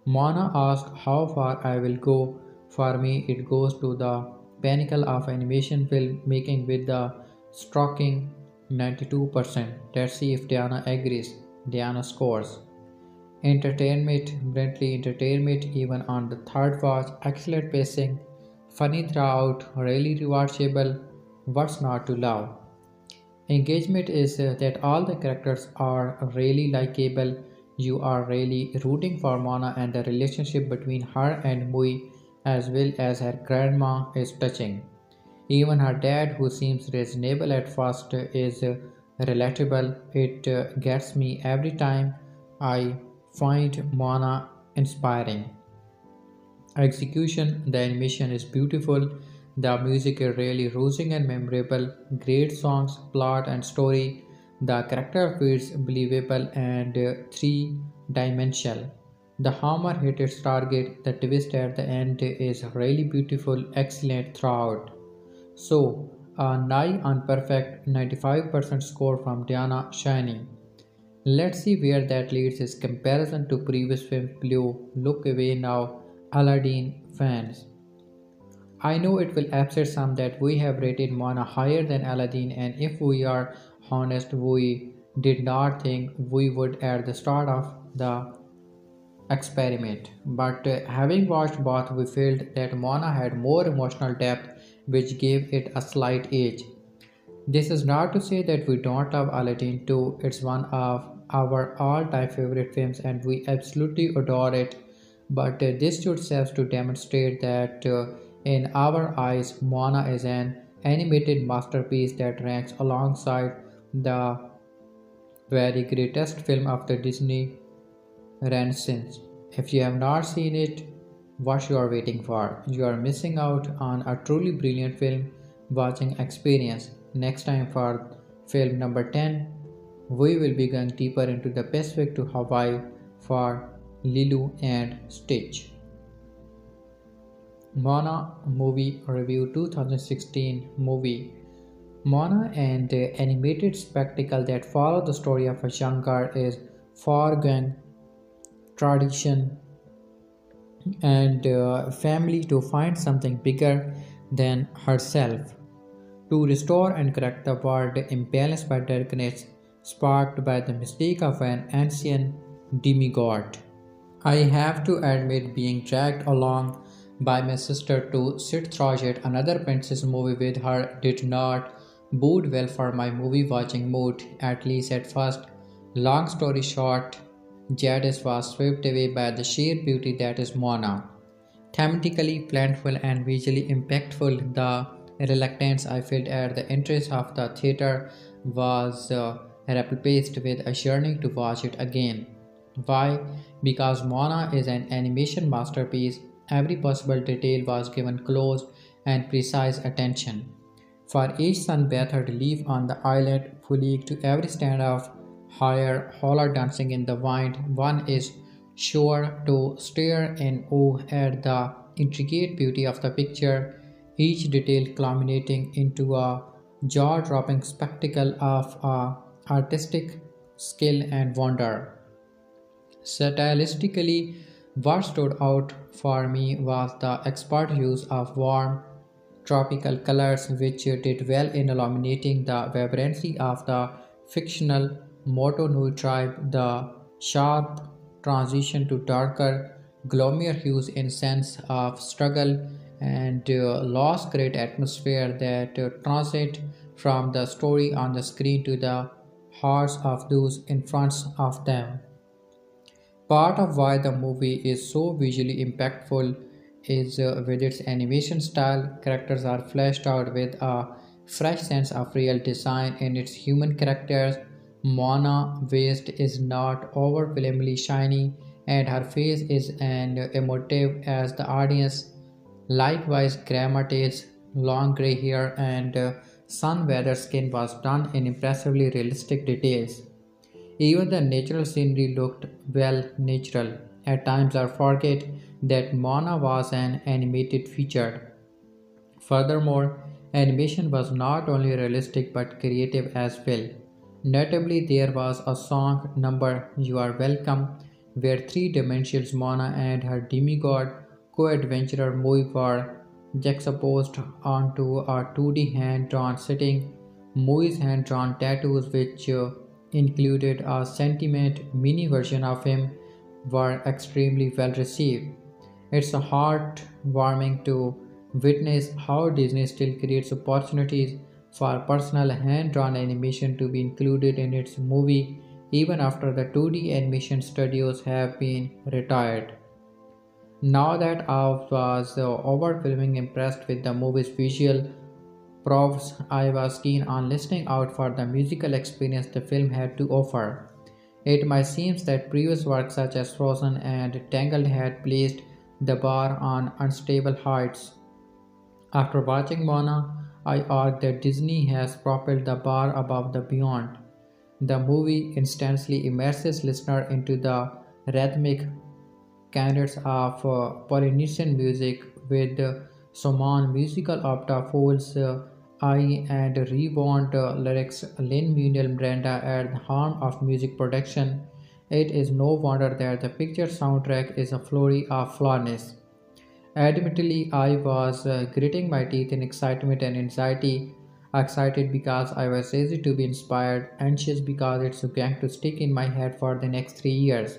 Moana asks how far I will go. For me, it goes to the pinnacle of animation film making with the striking 92%. Let's see if Diana agrees. Diana scores. Entertainment, brilliantly entertainment even on the third watch, excellent pacing, funny throughout, really rewatchable. What's not to love? Engagement is that all the characters are really likable. You are really rooting for Mona, and the relationship between her and Mui, as well as her grandma, is touching. Even her dad, who seems reasonable at first, is relatable. It gets me every time. I find Mona inspiring. Execution, the animation is beautiful, the music is really rousing and memorable, great songs, plot, and story. The character feels believable and three dimensional. The hammer hit its target, the twist at the end is really beautiful, excellent throughout. So, a nigh unperfect 95% score from Diana Shining. Let's see where that leads his comparison to previous films below. Look away now, Aladdin fans. I know it will upset some that we have rated Moana higher than Aladdin, and if we are honest, we did not think we would at the start of the experiment. But having watched both, we felt that Moana had more emotional depth, which gave it a slight edge. This is not to say that we don't love Aladdin too. It's one of our all-time favorite films and we absolutely adore it. But this should serve to demonstrate that in our eyes, Moana is an animated masterpiece that ranks alongside the very greatest film of the Disney Renaissance. If you have not seen it, what you are waiting for? You are missing out on a truly brilliant film watching experience. Next time for film number 10, we will be going deeper into the Pacific to Hawaii for Lilo and Stitch. Moana Movie Review 2016 movie. Moana and the animated spectacle that follow the story of a young girl is foregoing tradition and family to find something bigger than herself, to restore and correct the world imbalanced by darkness sparked by the mistake of an ancient demigod. I have to admit, being dragged along by my sister to sit through yet another princess movie with her did not bode well for my movie watching mood, at least at first. Long story short, Jadis was swept away by the sheer beauty that is Moana. Thematically plentiful and visually impactful, the reluctance I felt at the entrance of the theater was replaced with a yearning to watch it again. Why? Because Moana is an animation masterpiece. Every possible detail was given close and precise attention. For each sunbather relief on the island, fully to every stand of higher holler dancing in the wind, one is sure to stare in awe at the intricate beauty of the picture, each detail culminating into a jaw-dropping spectacle of artistic skill and wonder. Stylistically, what stood out for me was the expert use of warm, tropical colors, which did well in illuminating the vibrancy of the fictional Motonui tribe, the sharp transition to darker, gloomier hues in sense of struggle and loss create atmosphere that transit from the story on the screen to the hearts of those in front of them. Part of why the movie is so visually impactful is with its animation style. Characters are fleshed out with a fresh sense of real design in its human characters. Moana waist is not overwhelmingly shiny, and her face is as emotive as the audience. Likewise, Grandma's long grey hair and sun-weathered skin was done in impressively realistic details. Even the natural scenery looked well natural. At times I forget that Moana was an animated feature. Furthermore, animation was not only realistic but creative as well. Notably, there was a song number You Are Welcome, where three dimensional Moana and her demigod co-adventurer Maui were juxtaposed onto a 2D hand-drawn setting. Maui's hand-drawn tattoos, which included a sentiment mini version of him, were extremely well received. It's heartwarming to witness how Disney still creates opportunities for personal hand-drawn animation to be included in its movie even after the 2D animation studios have been retired. Now that I was overwhelmingly impressed with the movie's visual props, I was keen on listening out for the musical experience the film had to offer. It might seem that previous works such as Frozen and Tangled had placed the bar on unstable heights. After watching Moana, I argue that Disney has propelled the bar above the beyond. The movie instantly immerses listener into the rhythmic cadence of Polynesian music with Samoan musical opera folds I and rewound lyrics Lin-Manuel Miranda at the helm of music production. It is no wonder that the picture soundtrack is a flurry of flawness. Admittedly, I was gritting my teeth in excitement and anxiety. Excited because I was ready to be inspired, anxious because it's going to stick in my head for the next 3 years.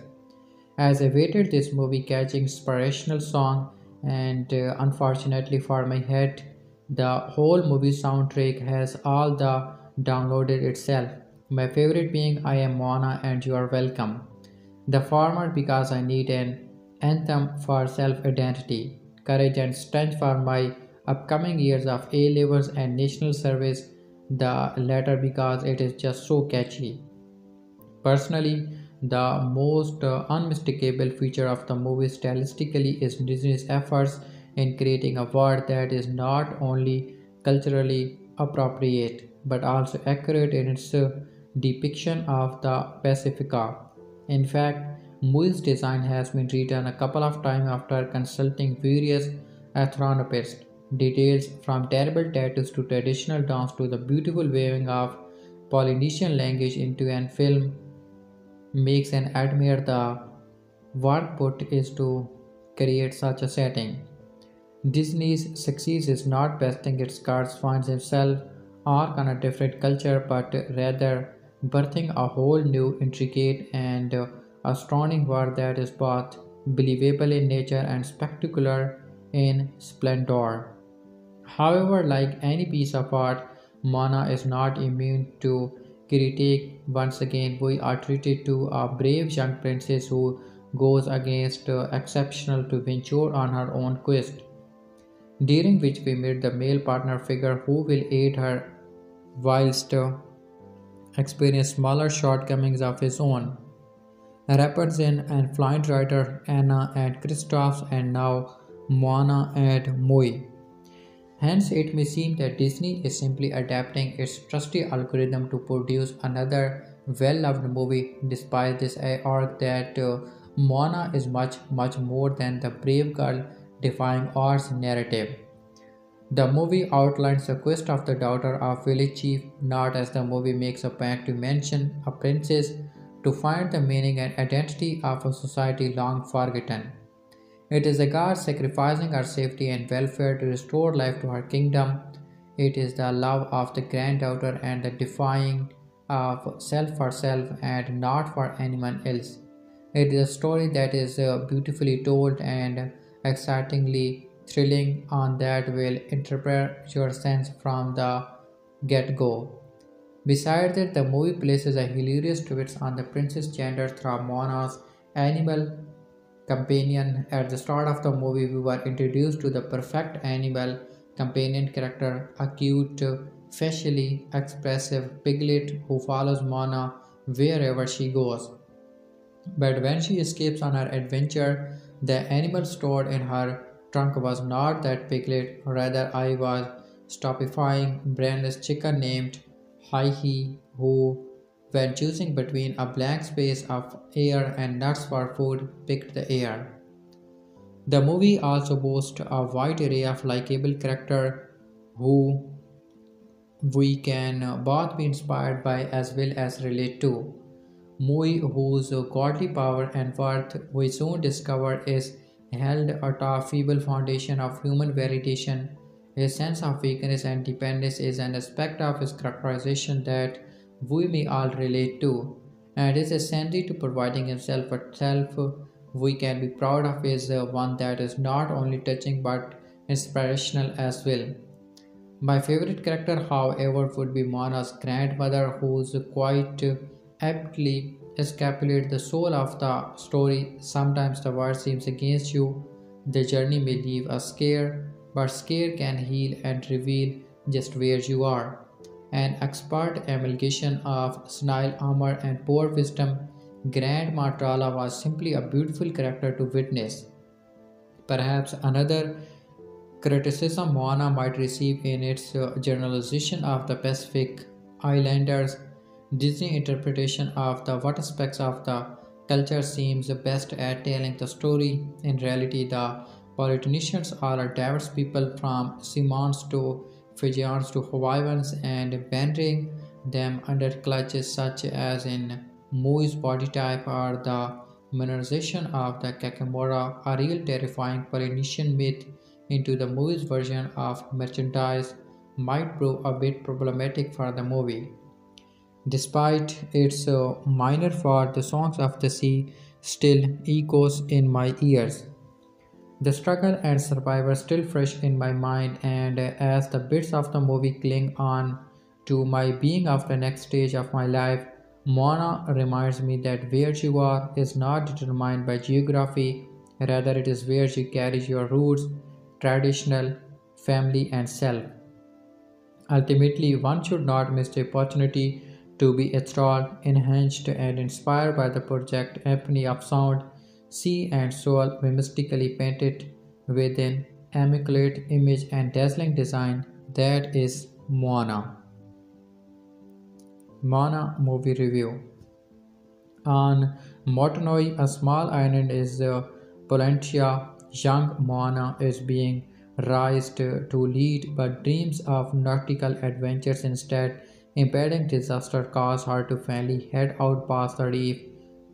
As I waited this movie catching inspirational song and unfortunately for my head, the whole movie soundtrack has all the downloaded itself. My favorite being I Am Moana and You Are Welcome. The former because I need an anthem for self-identity, courage and strength for my upcoming years of A-levels and national service, the latter because it is just so catchy. Personally, the most unmistakable feature of the movie stylistically is Disney's efforts in creating a world that is not only culturally appropriate but also accurate in its depiction of the Pacifica. In fact, Mui's design has been redone a couple of times after consulting various anthropologists. Details from terrible tattoos to traditional dance to the beautiful weaving of Polynesian language into an film makes and admire the work put is to create such a setting. Disney's success is not besting its cards finds himself arc on a different culture but rather birthing a whole new intricate and astounding world that is both believable in nature and spectacular in splendor. However, like any piece of art, Mana is not immune to critique. Once again, we are treated to a brave young princess who goes against exceptional to venture on her own quest, during which we meet the male partner figure who will aid her whilst experience smaller shortcomings of his own. Rapunzel and Flying Rider, Anna and Kristoff, and now Moana and Moi. Hence, it may seem that Disney is simply adapting its trusty algorithm to produce another well-loved movie. Despite this, I argue that Moana is much, much more than the brave girl defying odds narrative. The movie outlines the quest of the daughter of village chief, not as the movie makes a point to mention a princess to find the meaning and identity of a society long forgotten. It is a god sacrificing her safety and welfare to restore life to her kingdom. It is the love of the granddaughter and the defying of self for self and not for anyone else. It is a story that is beautifully told and excitingly thrilling on that will interpret your sense from the get-go. Besides that, the movie places a hilarious twist on the princess gender through Moana's animal companion. At the start of the movie, we were introduced to the perfect animal companion character, a cute facially expressive piglet who follows Moana wherever she goes. But when she escapes on her adventure, the animal stored in her trunk was not that piglet, rather, I was stupefying, brainless chicken named Hai, who, when choosing between a blank space of air and nuts for food, picked the air. The movie also boasts a wide array of likable characters who we can both be inspired by as well as relate to. Maui, whose godly power and worth we soon discover is held at a feeble foundation of human validation. His sense of weakness and dependence is an aspect of his characterization that we may all relate to, and is essential to providing himself a self we can be proud of is one that is not only touching but inspirational as well. My favorite character, however, would be Moana's grandmother, who's quite aptly escapulate the soul of the story. Sometimes the world seems against you. The journey may leave a scare, but scare can heal and reveal just where you are. An expert amalgamation of senile armor and poor wisdom, Grandma Trala was simply a beautiful character to witness. Perhaps another criticism Moana might receive in its generalization of the Pacific Islanders. Disney interpretation of the what aspects of the culture seems best at telling the story. In reality, the Polynesians are a diverse people from Simons to Fijians to Hawaiians, and bending them under clutches such as in Mui's body type or the minorization of the Kakamora, a real terrifying Polynesian myth into the movie's version of merchandise might prove a bit problematic for the movie. Despite its minor flaw, the songs of the sea still echoes in my ears. The struggle and survival still fresh in my mind, and as the bits of the movie cling on to my being of the next stage of my life, Mona reminds me that where you are is not determined by geography, rather, it is where you carry your roots, traditional, family, and self. Ultimately, one should not miss the opportunity to be enthralled, enhanced, and inspired by the project Epiphany of Sound, Sea and Soul, mystically painted with an immaculate image and dazzling design that is Moana. Moana movie review. On Motonoi, a small island is Polentia. Young Moana is being raised to lead, but dreams of nautical adventures instead, impending disaster cause her to finally head out past the reef,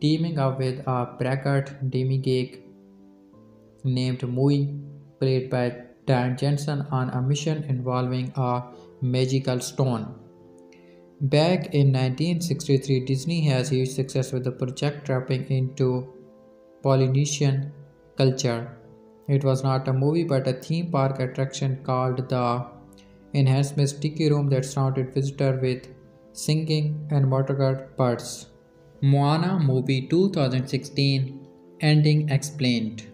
teaming up with a braggart demigod named Mui, played by Dan Jensen, on a mission involving a magical stone. Back in 1963, Disney has huge success with the project tapping into Polynesian culture. It was not a movie but a theme park attraction called the Enhancement Sticky Room that surrounded visitors with singing and motorcar birds. Moana movie 2016 ending explained.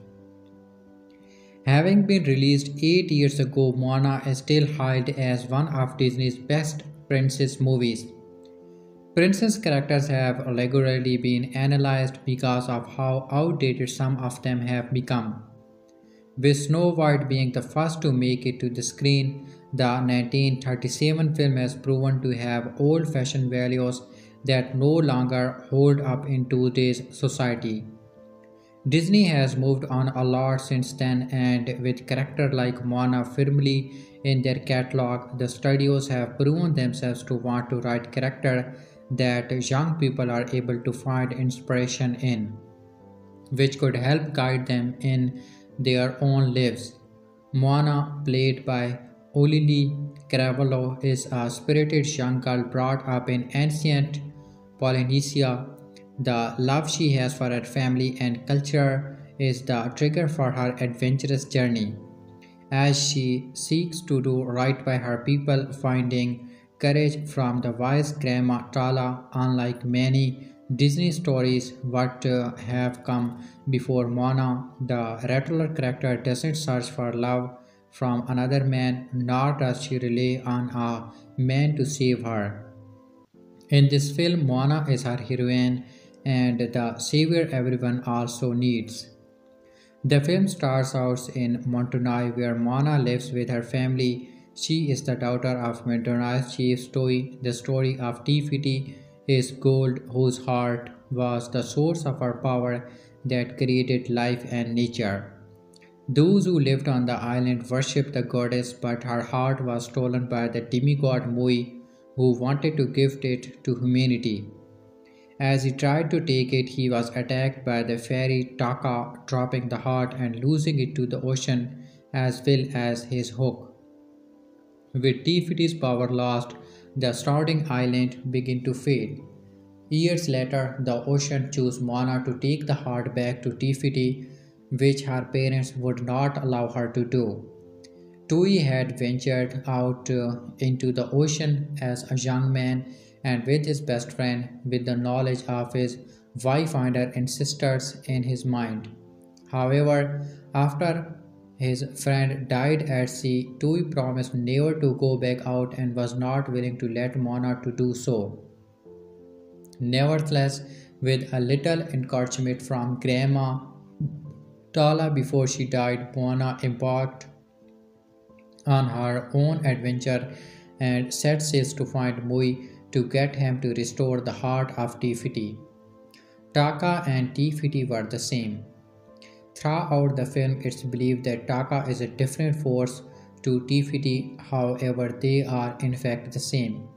Having been released 8 years ago, Moana is still hailed as one of Disney's best princess movies. Princess characters have regularly been analyzed because of how outdated some of them have become. With Snow White being the first to make it to the screen, the 1937 film has proven to have old fashioned values that no longer hold up in today's society. Disney has moved on a lot since then, and with characters like Moana firmly in their catalog, the studios have proven themselves to want to write characters that young people are able to find inspiration in, which could help guide them in their own lives. Moana, played by Auliʻi Cravalho, is a spirited young girl brought up in ancient Polynesia. The love she has for her family and culture is the trigger for her adventurous journey. As she seeks to do right by her people, finding courage from the wise Grandma Tala, unlike many Disney stories what have come before Moana, the Rattler character doesn't search for love from another man, nor does she rely on a man to save her. In this film, Moana is her heroine and the savior everyone also needs. The film starts out in Montuni, where Moana lives with her family. She is the daughter of Montuni's chief Toi. The story of Tifiti is gold, whose heart was the source of her power that created life and nature. Those who lived on the island worshipped the goddess, but her heart was stolen by the demigod Maui, who wanted to gift it to humanity. As he tried to take it, he was attacked by the fairy Taka, dropping the heart and losing it to the ocean as well as his hook. With Tifiti's power lost, the surrounding island began to fade. Years later, the ocean chose Moana to take the heart back to Tifiti, which her parents would not allow her to do. Tui had ventured out into the ocean as a young man and with his best friend, with the knowledge of his wayfinder ancestors in his mind. However, after his friend died at sea, Tui promised never to go back out and was not willing to let Mona to do so. Nevertheless, with a little encouragement from Grandma Tala before she died, Moana embarked on her own adventure and set sail to find Mui to get him to restore the heart of Tifiti. Taka and Tifiti were the same. Throughout the film, it's believed that Taka is a different force to Tifiti, however, they are in fact the same.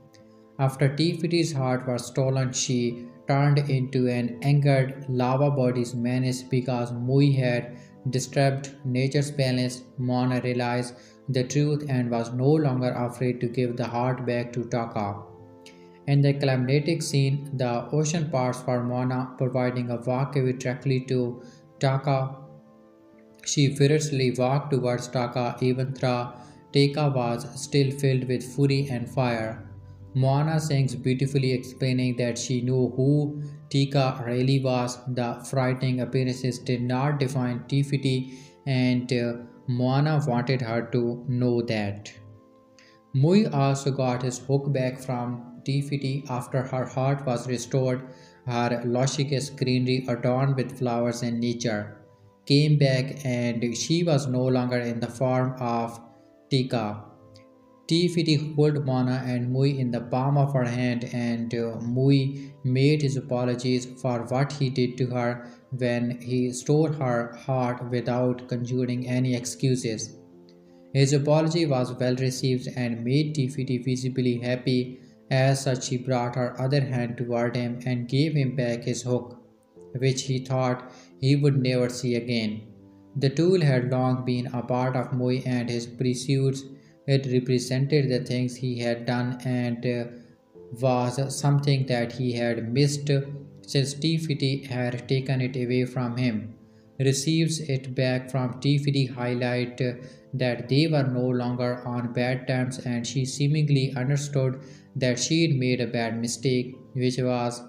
After Tifiti's heart was stolen, she turned into an angered lava body's menace because Mui had disturbed nature's balance. Mona realized the truth and was no longer afraid to give the heart back to Taka. In the climactic scene, the ocean parts for Mona, providing a walkway directly to Taka. She furiously walked towards Taka even though Taka was still filled with fury and fire. Moana sings beautifully, explaining that she knew who Tika really was. The frightening appearances did not define Tifiti, and Moana wanted her to know that. Mui also got his hook back from Tifiti after her heart was restored. Her luscious greenery, adorned with flowers and nature, came back, and she was no longer in the form of Tika. Tifiti held Mona and Mui in the palm of her hand, and Mui made his apologies for what he did to her when he stole her heart without conjuring any excuses. His apology was well received and made Tifiti visibly happy. As such, he brought her other hand toward him and gave him back his hook, which he thought he would never see again. The tool had long been a part of Mui and his pursuits. It represented the things he had done and was something that he had missed since Tifiti had taken it away from him. Receives it back from Tifiti highlight that they were no longer on bad terms, and she seemingly understood that she had made a bad mistake, which was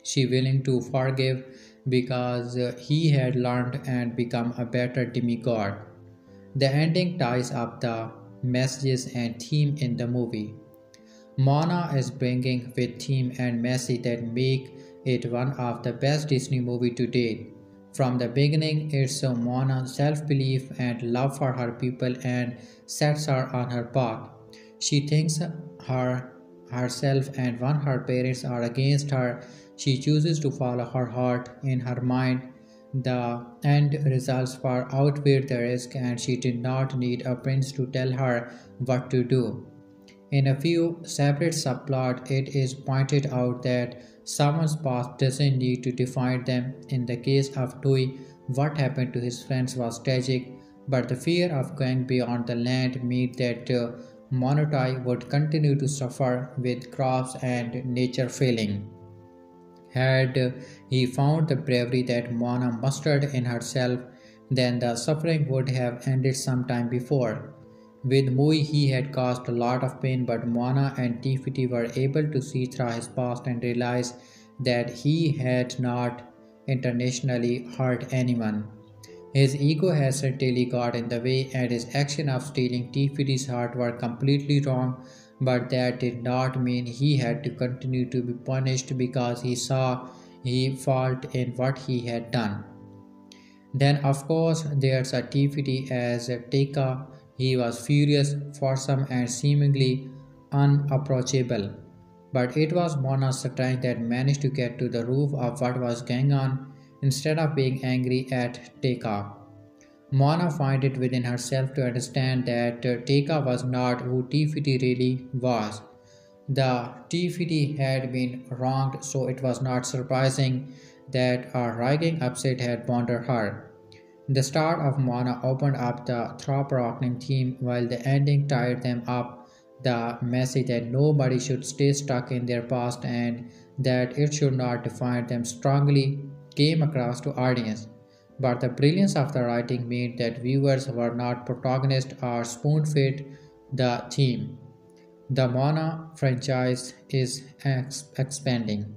she willing to forgive because he had learned and become a better demigod. The ending ties up the messages and theme in the movie. Moana is bringing with theme and message that make it one of the best Disney movie to date. From the beginning, it's a Moana's self-belief and love for her people and sets her on her path. She thinks herself, and when her parents are against her, she chooses to follow her heart. In her mind, the end results far outweigh the risk, and she did not need a prince to tell her what to do. In a few separate subplots, it is pointed out that someone's past doesn't need to define them. In the case of Tui, what happened to his friends was tragic, but the fear of going beyond the land meant that Monotai would continue to suffer with crops and nature failing. Had he found the bravery that Moana mustered in herself, then the suffering would have ended some time before. With Mui, he had caused a lot of pain, but Moana and Tifiti were able to see through his past and realize that he had not intentionally hurt anyone. His ego had certainly got in the way, and his action of stealing Tifiti's heart were completely wrong. but that did not mean he had to continue to be punished because he saw he fault in what he had done. Then, of course, there's a TPT as a Taka. He was furious, foursome, and seemingly unapproachable. But it was Mona's strength that managed to get to the roof of what was going on instead of being angry at Taka. Mona found it within herself to understand that Taka was not who Tifiti really was. The Tifiti had been wronged, so it was not surprising that a rigging upset had bothered her. The start of Moana opened up the thought-provoking theme, while the ending tied them up. The message that nobody should stay stuck in their past and that it should not define them strongly came across to audience. But the brilliance of the writing meant that viewers were not protagonists or spoon-fed the theme. The Moana franchise is expanding.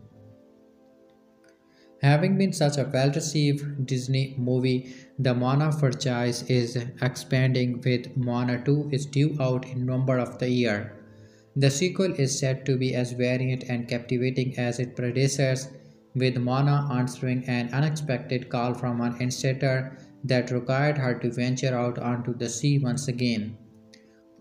Having been such a well received Disney movie, the Moana franchise is expanding with Moana 2 is due out in November of the year. The sequel is said to be as variant and captivating as its predecessors, with Moana answering an unexpected call from an ancestor that required her to venture out onto the sea once again.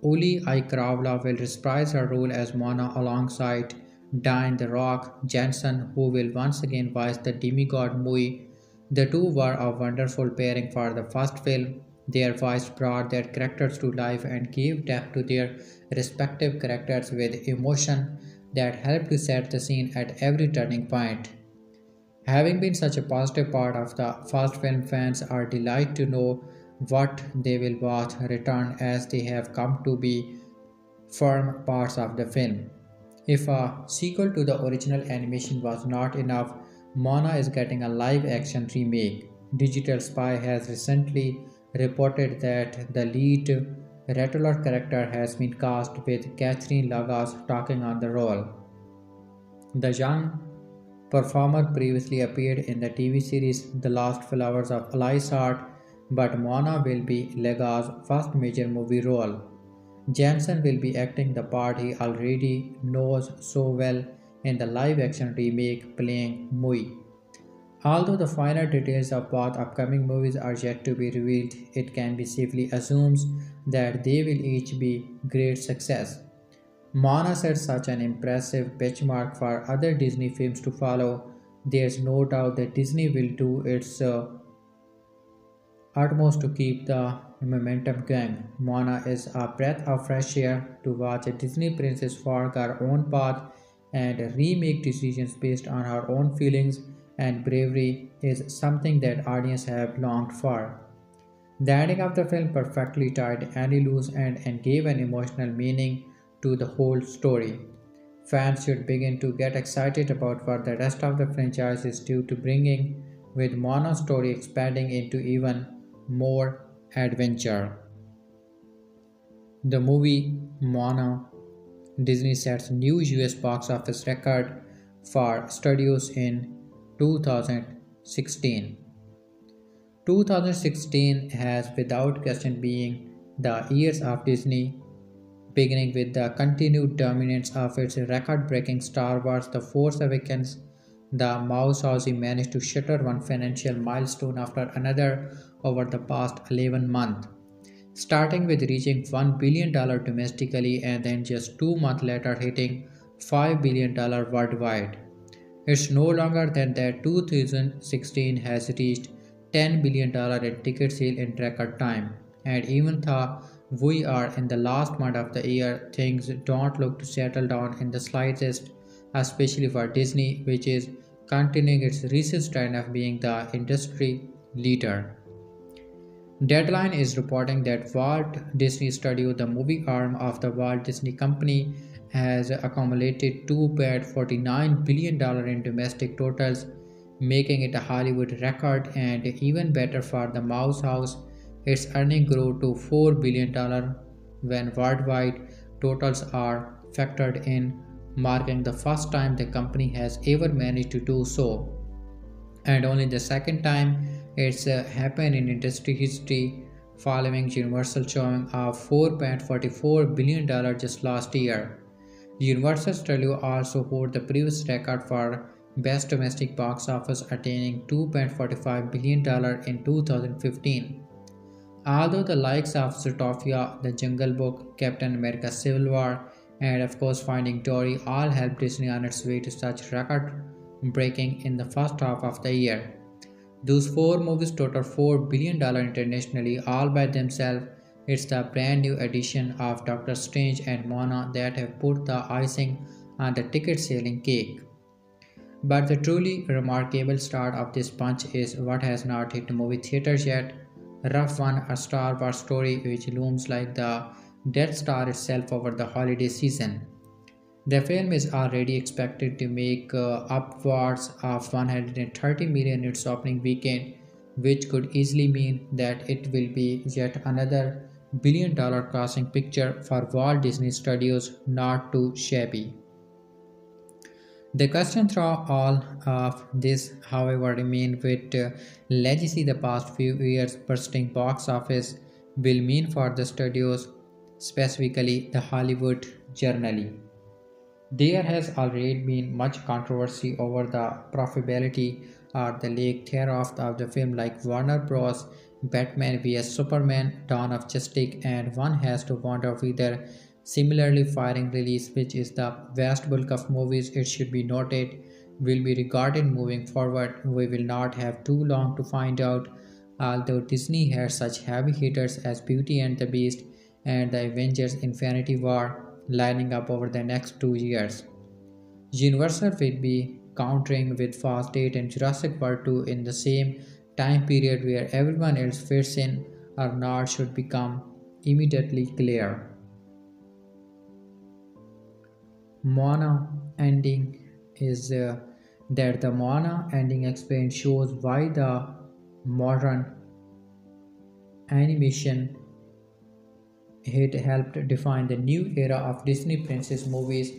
Auliʻi Cravalho will reprise her role as Moana alongside Dwayne "The Rock" Johnson, who will once again voice the demigod Maui. The two were a wonderful pairing for the first film. Their voice brought their characters to life and gave depth to their respective characters with emotion that helped to set the scene at every turning point. Having been such a positive part of the first film, fans are delighted to know what they will watch return as they have come to be firm parts of the film. If a sequel to the original animation was not enough, Moana is getting a live action remake. Digital Spy has recently reported that the lead Rattler character has been cast with Catherine Lagos talking on the role. The young performer previously appeared in the TV series The Lost Flowers of Alice Art, but Moana will be Lagos' first major movie role. Jansen will be acting the part he already knows so well in the live-action remake playing Maui. Although the final details of both upcoming movies are yet to be revealed, it can be safely assumed that they will each be great success. Moana set such an impressive benchmark for other Disney films to follow. There's no doubt that Disney will do its utmost to keep the momentum going. Moana is a breath of fresh air to watch a Disney princess forge her own path and remake decisions based on her own feelings and bravery is something that audiences have longed for. The ending of the film perfectly tied any loose end and gave an emotional meaning to the whole story. Fans should begin to get excited about what the rest of the franchise is due to bringing, with Moana's story expanding into even more adventure. The movie Moana Disney sets new US box office record for studios in 2016. 2016 has without question been the years of Disney, beginning with the continued dominance of its record-breaking Star Wars The Force Awakens. The Mouse House managed to shatter one financial milestone after another over the past 11 months, starting with reaching $1 billion domestically and then just 2 months later hitting $5 billion worldwide. It's no longer than that 2016 has reached $10 billion in ticket sale in record time, and even though we are in the last month of the year, things don't look to settle down in the slightest, especially for Disney, which is continuing its recent trend of being the industry leader. Deadline is reporting that Walt Disney Studio, the movie arm of the Walt Disney Company, has accumulated $2.49 billion in domestic totals, making it a Hollywood record, and even better for the Mouse House, its earnings grew to $4 billion when worldwide totals are factored in, marking the first time the company has ever managed to do so, and only the second time it's happened in industry history, following Universal showing of $4.44 billion just last year. Universal Studios also hold the previous record for Best Domestic Box Office, attaining $2.45 billion in 2015. Although the likes of Zootopia, The Jungle Book, Captain America Civil War, and of course Finding Dory all helped Disney on its way to such record breaking in the first half of the year. Those four movies total $4 billion internationally all by themselves. It's the brand new edition of Doctor Strange and Moana that have put the icing on the ticket selling cake. But the truly remarkable start of this bunch is what has not hit movie theaters yet. Rough One, a Star Wars story which looms like the Death Star itself over the holiday season. The film is already expected to make upwards of 130 million in its opening weekend, which could easily mean that it will be yet another billion-dollar crossing picture for Walt Disney Studios, not too shabby. The question through all of this, however, remains with legacy the past few years bursting box office will mean for the studios, specifically the Hollywood Journal. There has already been much controversy over the profitability or the lack thereof of the film, like Warner Bros. Batman vs Superman, Dawn of Justice, and one has to wonder whether similarly firing release, which is the vast bulk of movies it should be noted, will be regarded moving forward. We will not have too long to find out. Although Disney had such heavy hitters as Beauty and the Beast and the Avengers Infinity War lining up over the next 2 years. Universal will be countering with Fast 8 and Jurassic World 2 in the same time period where everyone else fits in or not should become immediately clear. Moana ending is that the Moana ending explains shows why the modern animation hit helped define the new era of Disney princess movies.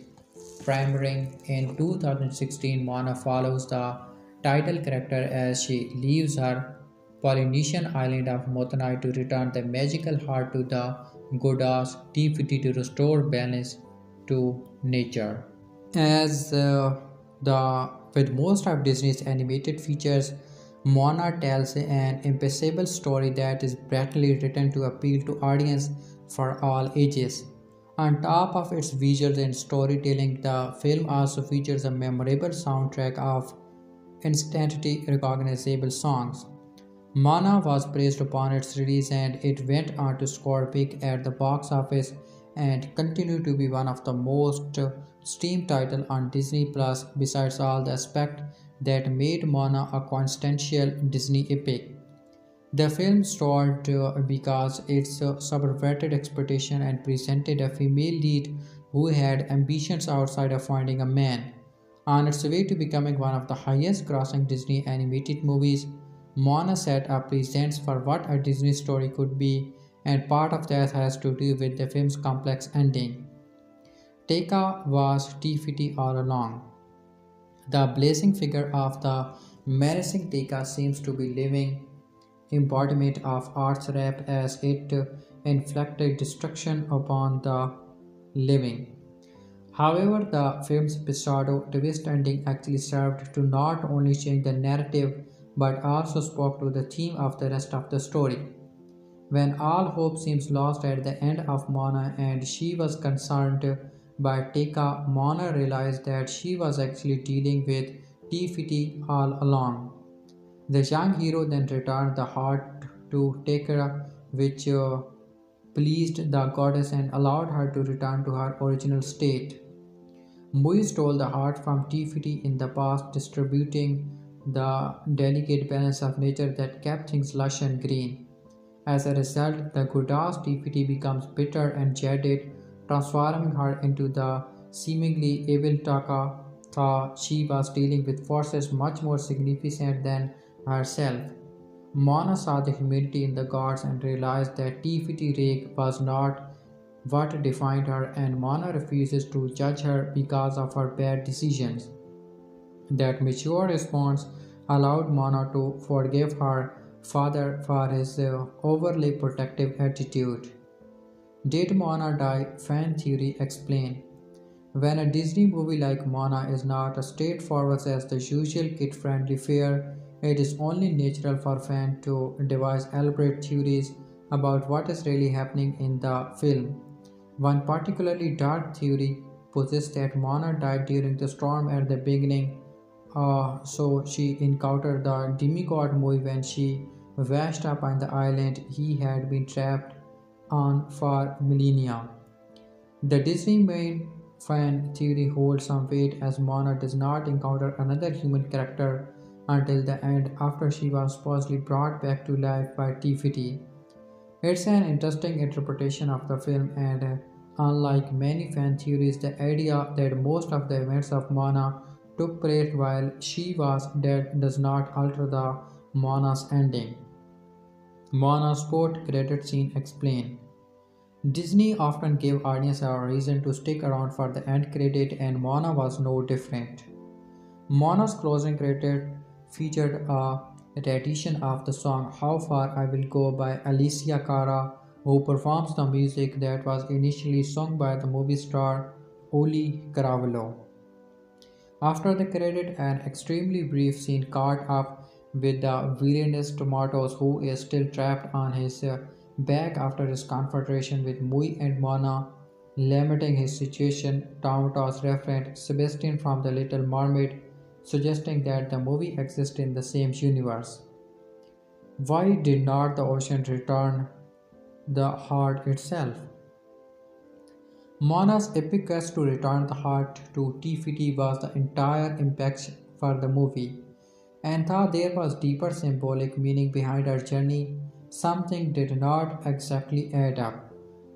Premiering in 2016, Moana follows the title character as she leaves her Polynesian island of Moana to return the magical heart to the goddess Tifiti to restore balance to nature. As the with most of Disney's animated features, Moana tells an impossible story that is brilliantly written to appeal to audience for all ages. On top of its visuals and storytelling, the film also features a memorable soundtrack of instantly recognizable songs. Moana was praised upon its release and it went on to score big at the box office and continue to be one of the most streamed titles on Disney Plus besides all the aspects that made Moana a quintessential Disney epic. The film stalled because it subverted expectation and presented a female lead who had ambitions outside of finding a man. On its way to becoming one of the highest grossing Disney animated movies, Moana set a precedent for what a Disney story could be, and part of that has to do with the film's complex ending. Taka was Tifiti all along. The blazing figure of the menacing Taka seems to be living embodiment of art's rap as it inflicted destruction upon the living. However, the film's pseudo twist ending actually served to not only change the narrative but also spoke to the theme of the rest of the story. When all hope seems lost at the end of Mona and she was concerned by Taka, Mona realized that she was actually dealing with Tifiti all along. The young hero then returned the heart to Taka, which pleased the goddess and allowed her to return to her original state. Mui stole the heart from Tifiti in the past, distributing the delicate balance of nature that kept things lush and green. As a result, the goddess Tifiti becomes bitter and jaded, transforming her into the seemingly evil Taka, thought she was dealing with forces much more significant than herself. Mona saw the humanity in the gods and realized that Tifiti Rake was not what defined her, and Mona refuses to judge her because of her bad decisions. That mature response allowed Mona to forgive her father for his overly protective attitude. Did Mona die? Fan theory explain. When a Disney movie like Moana is not as straightforward as the usual kid-friendly fare, it is only natural for fans to devise elaborate theories about what is really happening in the film. One particularly dark theory posits that Moana died during the storm at the beginning, so she encountered the demigod Maui when she washed up on the island he had been trapped on for millennia. The Disney main fan theory holds some weight as Moana does not encounter another human character until the end after she was supposedly brought back to life by Tifiti. It's an interesting interpretation of the film, and unlike many fan theories, the idea that most of the events of Moana took place while she was dead does not alter the Moana's ending. Moana's post-credit scene explain. Disney often gave audience a reason to stick around for the end credit, and Moana was no different. Moana's closing credit featured a rendition of the song How Far I Will Go by Alicia Cara, who performs the music that was initially sung by the movie star Auliʻi Cravalho. After the credit, an extremely brief scene caught up with the villainous Tomatoes, who is still trapped on his back after his confrontation with Mui and Moana, lamenting his situation. Tomatoes referenced Sebastian from The Little Mermaid, suggesting that the movie exists in the same universe. Why did not the ocean return the heart itself? Moana's epic quest to return the heart to Tifiti was the entire impact for the movie, and thought there was deeper symbolic meaning behind her journey, something did not exactly add up.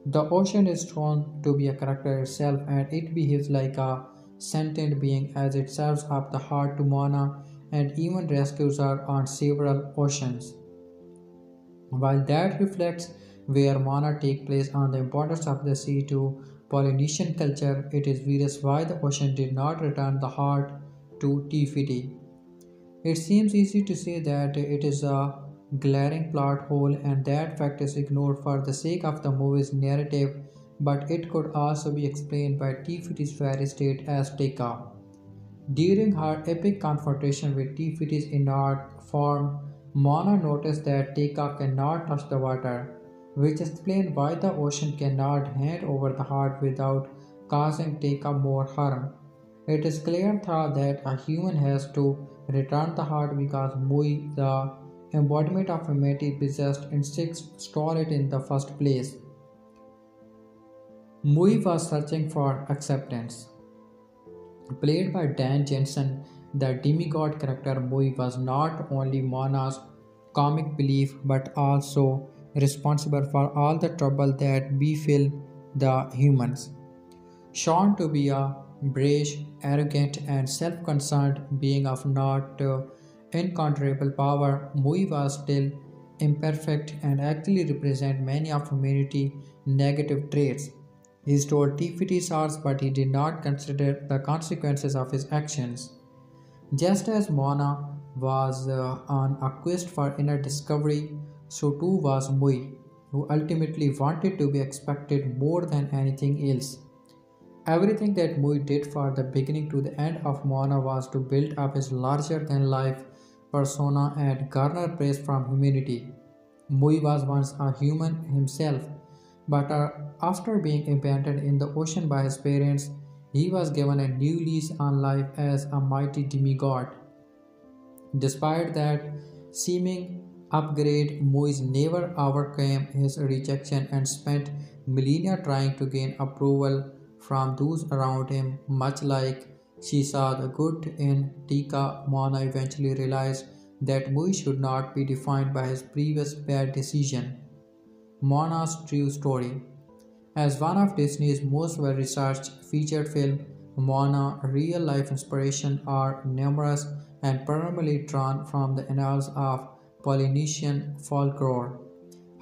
The ocean is shown to be a character itself, and it behaves like a sentient being as it serves up the heart to Moana and even rescues her on several oceans. While that reflects where Moana takes place on the importance of the sea to Polynesian culture, it is various why the ocean did not return the heart to Tifiti. It seems easy to say that it is a glaring plot hole and that fact is ignored for the sake of the movie's narrative, but it could also be explained by Tifiti's fairy state as Tekka. During her epic confrontation with Tifiti's inert form, Moana noticed that Tekka cannot touch the water, which explains why the ocean cannot hand over the heart without causing Tekka more harm. It is clear thought that a human has to return the heart because Mui, the embodiment of humanity possessed instincts, stole it in the first place. Mui was searching for acceptance. Played by Dan Jensen, the demigod character Mui was not only Moana's comic relief but also responsible for all the trouble that befell the humans. Shown to be a brash, arrogant, and self concerned being of not incomparable power, Mui was still imperfect and actually represent many of humanity's negative traits. He stole Tifiti's hearts, but he did not consider the consequences of his actions. Just as Moana was on a quest for inner discovery, so too was Mui, who ultimately wanted to be expected more than anything else. Everything that Mui did from the beginning to the end of Moana was to build up his larger than life persona and garner praise from humanity. Mui was once a human himself, but after being abandoned in the ocean by his parents, he was given a new lease on life as a mighty demigod. Despite that seeming upgrade, Moise never overcame his rejection and spent millennia trying to gain approval from those around him. Much like she saw the good in Tika, Moana eventually realized that Moise should not be defined by his previous bad decision. Moana's true story. As one of Disney's most well-researched featured films, Moana real-life inspirations are numerous and primarily drawn from the annals of Polynesian folklore.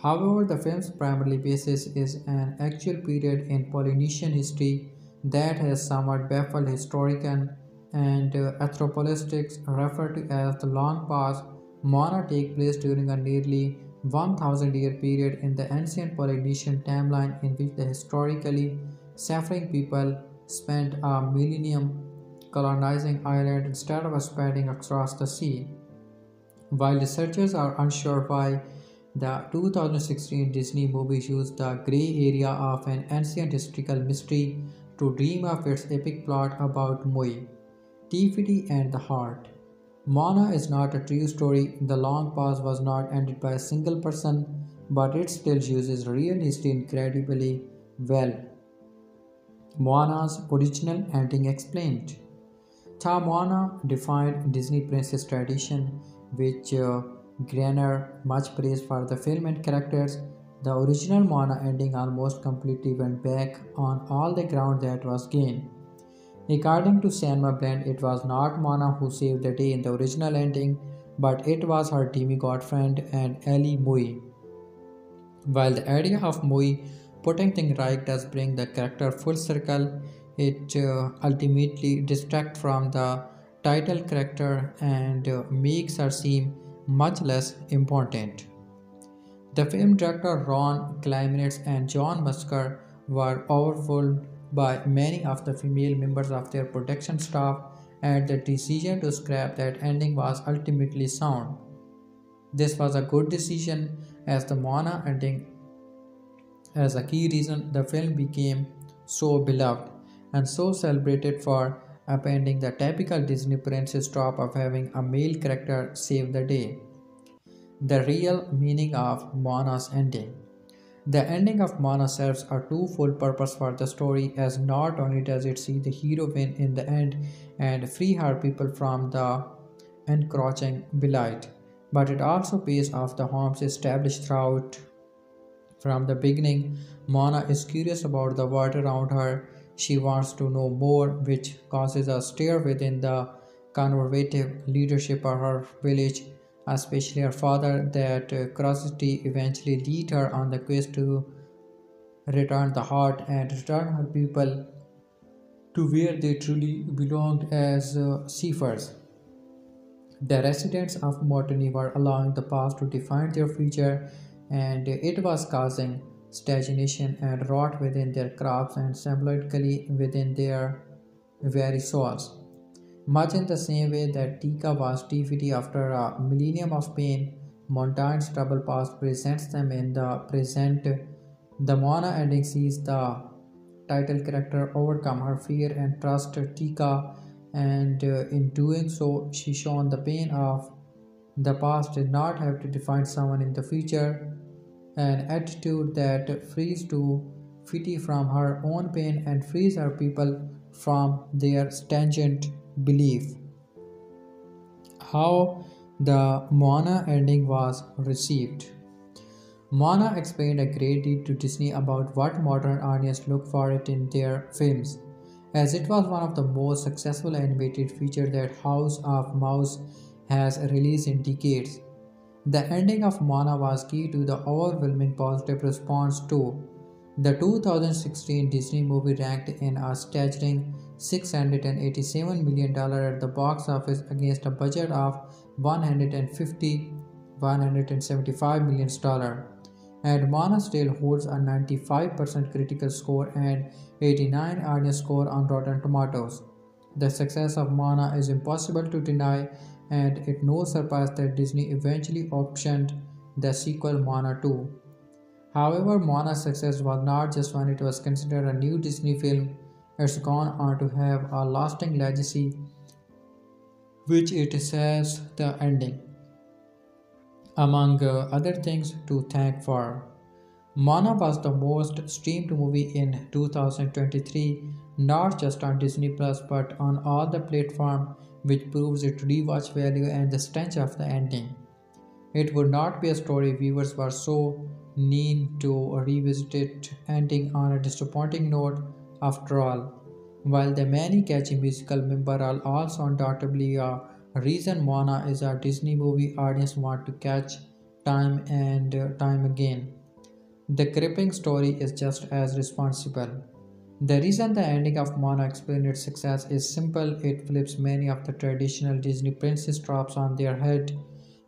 However, the film's primary basis is an actual period in Polynesian history that has somewhat baffled historians and anthropologists refer to as the Long Past. Moana takes place during a nearly 1,000-year period in the ancient Polynesian timeline in which the historically suffering people spent a millennium colonizing Ireland instead of spreading across the sea. While researchers are unsure why, the 2016 Disney movie used the gray area of an ancient historical mystery to dream of its epic plot about Maui, Tifiti, and the heart. Moana is not a true story. The long past was not ended by a single person, but it still uses real history incredibly well. Moana's original ending explained. Moana defined Disney princess tradition, which garnered much praise for the film and characters. The original Moana ending almost completely went back on all the ground that was gained. According to Sanma Blend, it was not Moana who saved the day in the original ending, but it was her demigod friend and ally Maui. While the idea of Maui putting things right does bring the character full circle, it ultimately distracts from the title character and makes her seem much less important. The film director Ron Clements and John Musker were overwhelmed by many of the female members of their production staff, and the decision to scrap that ending was ultimately sound. This was a good decision as the Moana ending as a key reason the film became so beloved and so celebrated for upending the typical Disney princess trope of having a male character save the day. The real meaning of Moana's ending. The ending of Moana serves a twofold purpose for the story, as not only does it see the hero win in the end and free her people from the encroaching blight, but it also pays off the homes established throughout. From the beginning, Moana is curious about the world around her. She wants to know more, which causes a stir within the conservative leadership of her village, especially her father. That curiosity eventually lead her on the quest to return the heart and return her people to where they truly belonged as seafarers. The residents of Mortony were allowing the past to define their future, and it was causing stagnation and rot within their crops and symbolically within their very souls. Much in the same way that Tika was defeated after a millennium of pain, Montaigne's troubled past presents them in the present. The Moana ending sees the title character overcome her fear and trust Tika, and in doing so, she shown the pain of the past did not have to define someone in the future, an attitude that frees to Fiti from her own pain and frees her people from their stringent belief. How the Moana ending was received. Moana explained a great deal to Disney about what modern audiences look for it in their films, as it was one of the most successful animated features that House of Mouse has released in decades. The ending of Moana was key to the overwhelming positive response too. The 2016 Disney movie ranked in a staggering $687 million at the box office against a budget of 150 $175 million, and Moana still holds a 95% critical score and 89 audience score on Rotten Tomatoes. The success of Moana is impossible to deny, and it no surprise that Disney eventually optioned the sequel Moana 2. However, Moana's success was not just when it was considered a new Disney film, it's gone on to have a lasting legacy, which it says the ending, among other things, to thank for. Moana was the most streamed movie in 2023, not just on Disney Plus but on all the platforms, which proves its rewatch value and the strength of the ending. It would not be a story viewers were so keen to revisit it, ending on a disappointing note. After all, while the many catchy musical numbers are also undoubtedly a reason Moana is a Disney movie audience want to catch time and time again, the gripping story is just as responsible. The reason the ending of Moana explains its success is simple. It flips many of the traditional Disney princess tropes on their head.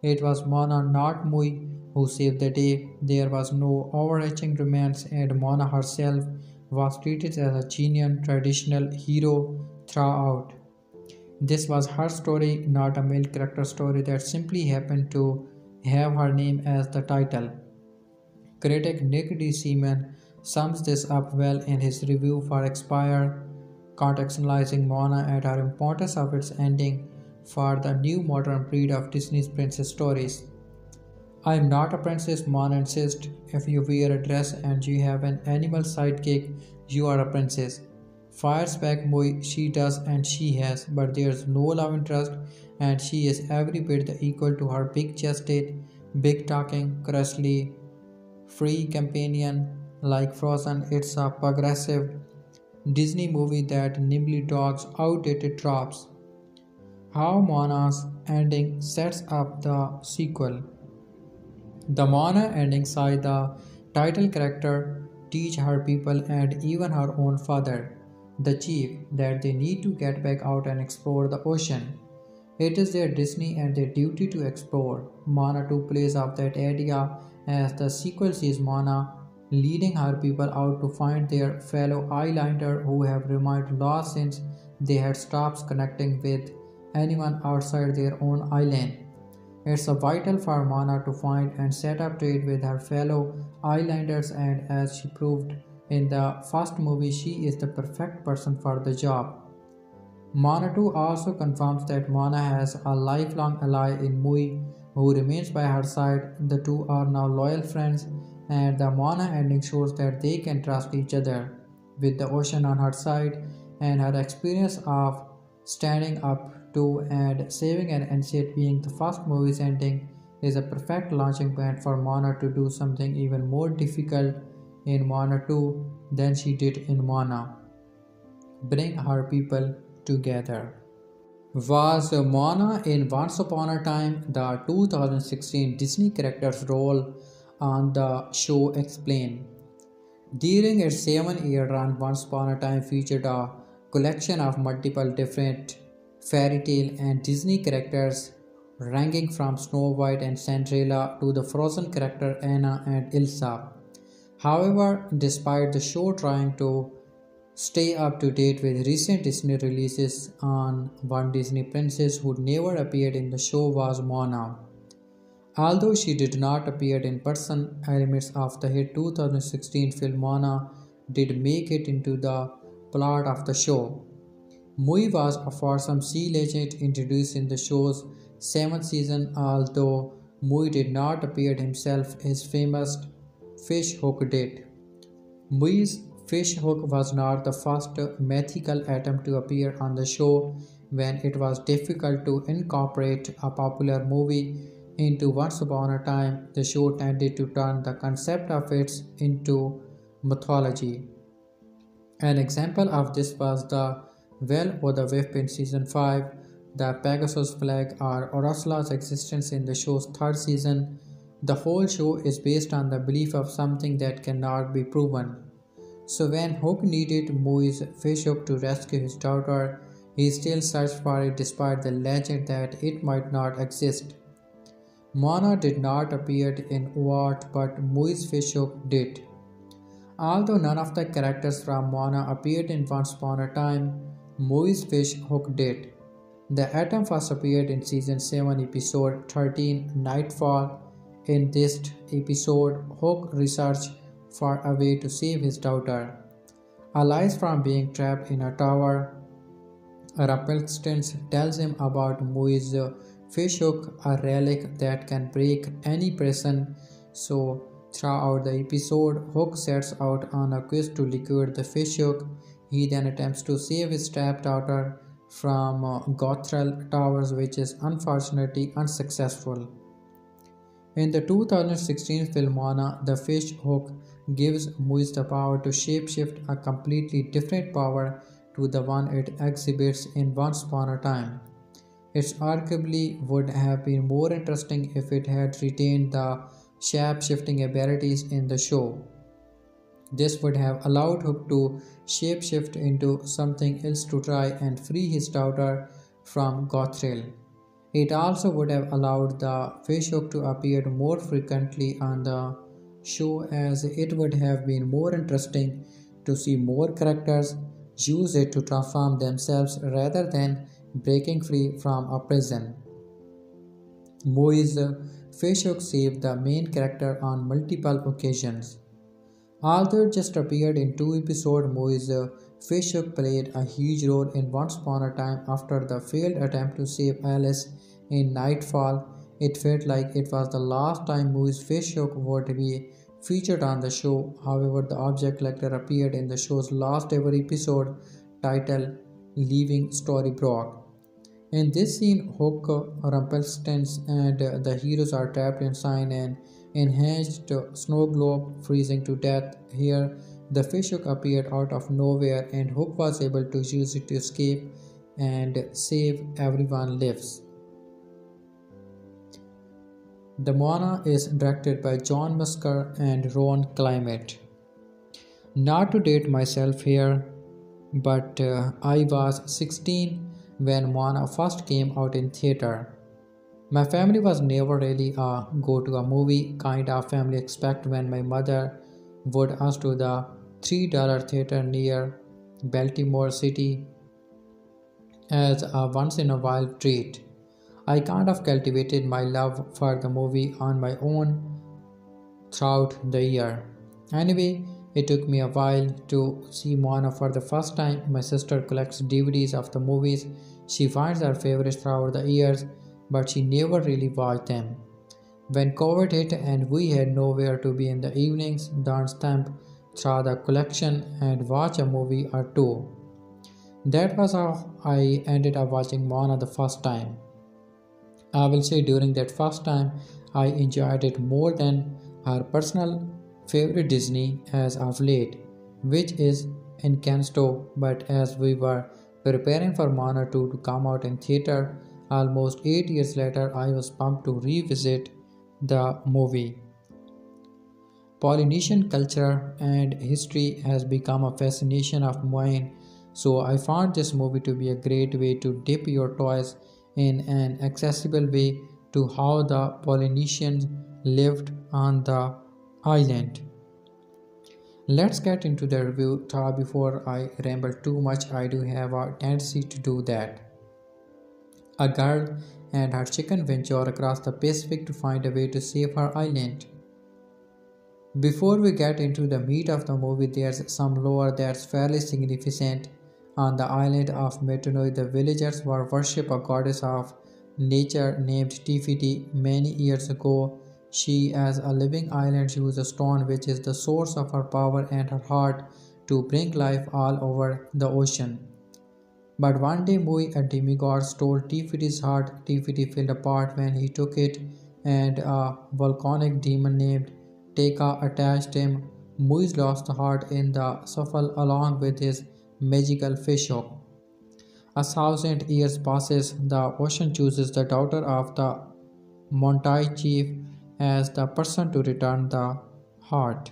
It was Moana, not Maui, who saved the day. There was no overarching romance, and Moana herself was treated as a genuine traditional hero throughout. This was her story, not a male character story that simply happened to have her name as the title. Critic Nick D. Seaman sums this up well in his review for Expire, contextualizing Moana and her importance of its ending for the new modern breed of Disney's princess stories. I am not a princess, Moana insists. If you wear a dress and you have an animal sidekick, you are a princess. Fires back Moai, she does and she has, but there's no love interest, and she is every bit the equal to her big chested, big talking, crustly, free companion. Like Frozen, it's a progressive Disney movie that nimbly dogs outdated tropes. How Moana's ending sets up the sequel. The Moana ending saw the title character teach her people and even her own father, the chief, that they need to get back out and explore the ocean. It is their destiny and their duty to explore. Moana 2 plays off that idea as the sequel sees Moana leading her people out to find their fellow islander who have remained lost since they had stopped connecting with anyone outside their own island. It's a vital for Moana to find and set up trade with her fellow islanders, and as she proved in the first movie, she is the perfect person for the job. Moana 2 also confirms that Moana has a lifelong ally in Maui who remains by her side. The two are now loyal friends, and the Moana ending shows that they can trust each other. With the ocean on her side and her experience of standing up to and saving an ancient being, the first movie's ending is a perfect launching pad for Moana to do something even more difficult in Moana 2 than she did in Moana: bring her people together. Was Moana in Once Upon a Time, the 2016 Disney character's role on the show explained? During its 7-year run, Once Upon a Time featured a collection of multiple different fairy tale and Disney characters, ranging from Snow White and Cinderella to the Frozen character Anna and Elsa. However, despite the show trying to stay up to date with recent Disney releases, on one Disney princess who never appeared in the show was Moana. Although she did not appear in person, elements of the hit 2016 film Moana did make it into the plot of the show. Maui was a foursome sea legend introduced in the show's 7th season. Although Maui did not appear himself, his famous fish hook did. Maui's fish hook was not the first mythical attempt to appear on the show. When it was difficult to incorporate a popular movie into Once Upon a Time, the show tended to turn the concept of it into mythology. An example of this was the Well o' the Wisp in season 5, the Pegasus flag, or Ursula's existence in the show's 3rd season. The whole show is based on the belief of something that cannot be proven. So when Hook needed Maui's fishhook to rescue his daughter, he still searched for it despite the legend that it might not exist. Moana did not appear in Oat, but Maui's fishhook did. Although none of the characters from Moana appeared in Once Upon a Time, Maui's fish hook did. The atom first appeared in season 7, episode 13, Nightfall. In this episode, Hook researched for a way to save his daughter. Alive from being trapped in a tower, Rapunzel tells him about Maui's fishhook, a relic that can break any prison. So, throughout the episode, Hook sets out on a quest to liquidate the fishhook. He then attempts to save his trapped daughter from Gothrel Towers, which is unfortunately unsuccessful. In the 2016 film Moana, the fish hook gives Maui the power to shapeshift, a completely different power to the one it exhibits in Once Upon a Time. It arguably would have been more interesting if it had retained the shape-shifting abilities in the show. This would have allowed Hook to shapeshift into something else to try and free his daughter from Gothril. It also would have allowed the fishhook to appear more frequently on the show, as it would have been more interesting to see more characters use it to transform themselves rather than breaking free from a prison. Maui's fishhook saved the main character on multiple occasions. Although it just appeared in two episodes, Maui's fishhook played a huge role in Once Upon a Time after the failed attempt to save Alice in Nightfall. It felt like it was the last time Maui's fishhook would be featured on the show. However, the object collector appeared in the show's last ever episode titled Leaving Storybrooke. In this scene, Hook, Rumpelstiltskin, and the heroes are trapped inside an enhanced snow globe, freezing to death. Here, the fishhook appeared out of nowhere, and Hook was able to use it to escape and save everyone lives. The Moana is directed by John Musker and Ron Climate. Not to date myself here, but I was 16 when Moana first came out in theater. My family was never really a go to a movie kind of family except when my mother would us to the $3 theater near Baltimore City as a once in a while treat. I kind of cultivated my love for the movie on my own throughout the year. Anyway, it took me a while to see Moana for the first time. My sister collects DVDs of the movies. She finds her favorites throughout the years, but she never really watched them. When COVID hit and we had nowhere to be in the evenings, Don stamped through the collection and watch a movie or two. That was how I ended up watching Moana the first time. I will say during that first time, I enjoyed it more than her personal favorite Disney as of late, which is Encanto. But as we were preparing for Moana 2 to come out in theater, almost 8 years later, I was pumped to revisit the movie. Polynesian culture and history has become a fascination of mine, so I found this movie to be a great way to dip your toes in an accessible way to how the Polynesians lived on the island. Let's get into the review. Before I ramble too much, I do have a tendency to do that. A girl and her chicken venture across the Pacific to find a way to save her island. Before we get into the meat of the movie, there's some lore that's fairly significant. On the island of Metonoi, the villagers were worship a goddess of nature named Tifiti. Many years ago, she, as a living island, used a stone which is the source of her power and her heart to bring life all over the ocean. But one day, Maui, a demigod, stole Tifiti's heart. Tifiti fell apart when he took it, and a volcanic demon named Teka attached him. Muiz lost the heart in the shuffle along with his magical fishhook. 1,000 years passes. The ocean chooses the daughter of the Montai chief as the person to return the heart.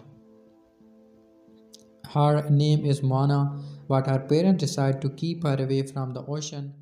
Her name is Moana, but her parents decide to keep her away from the ocean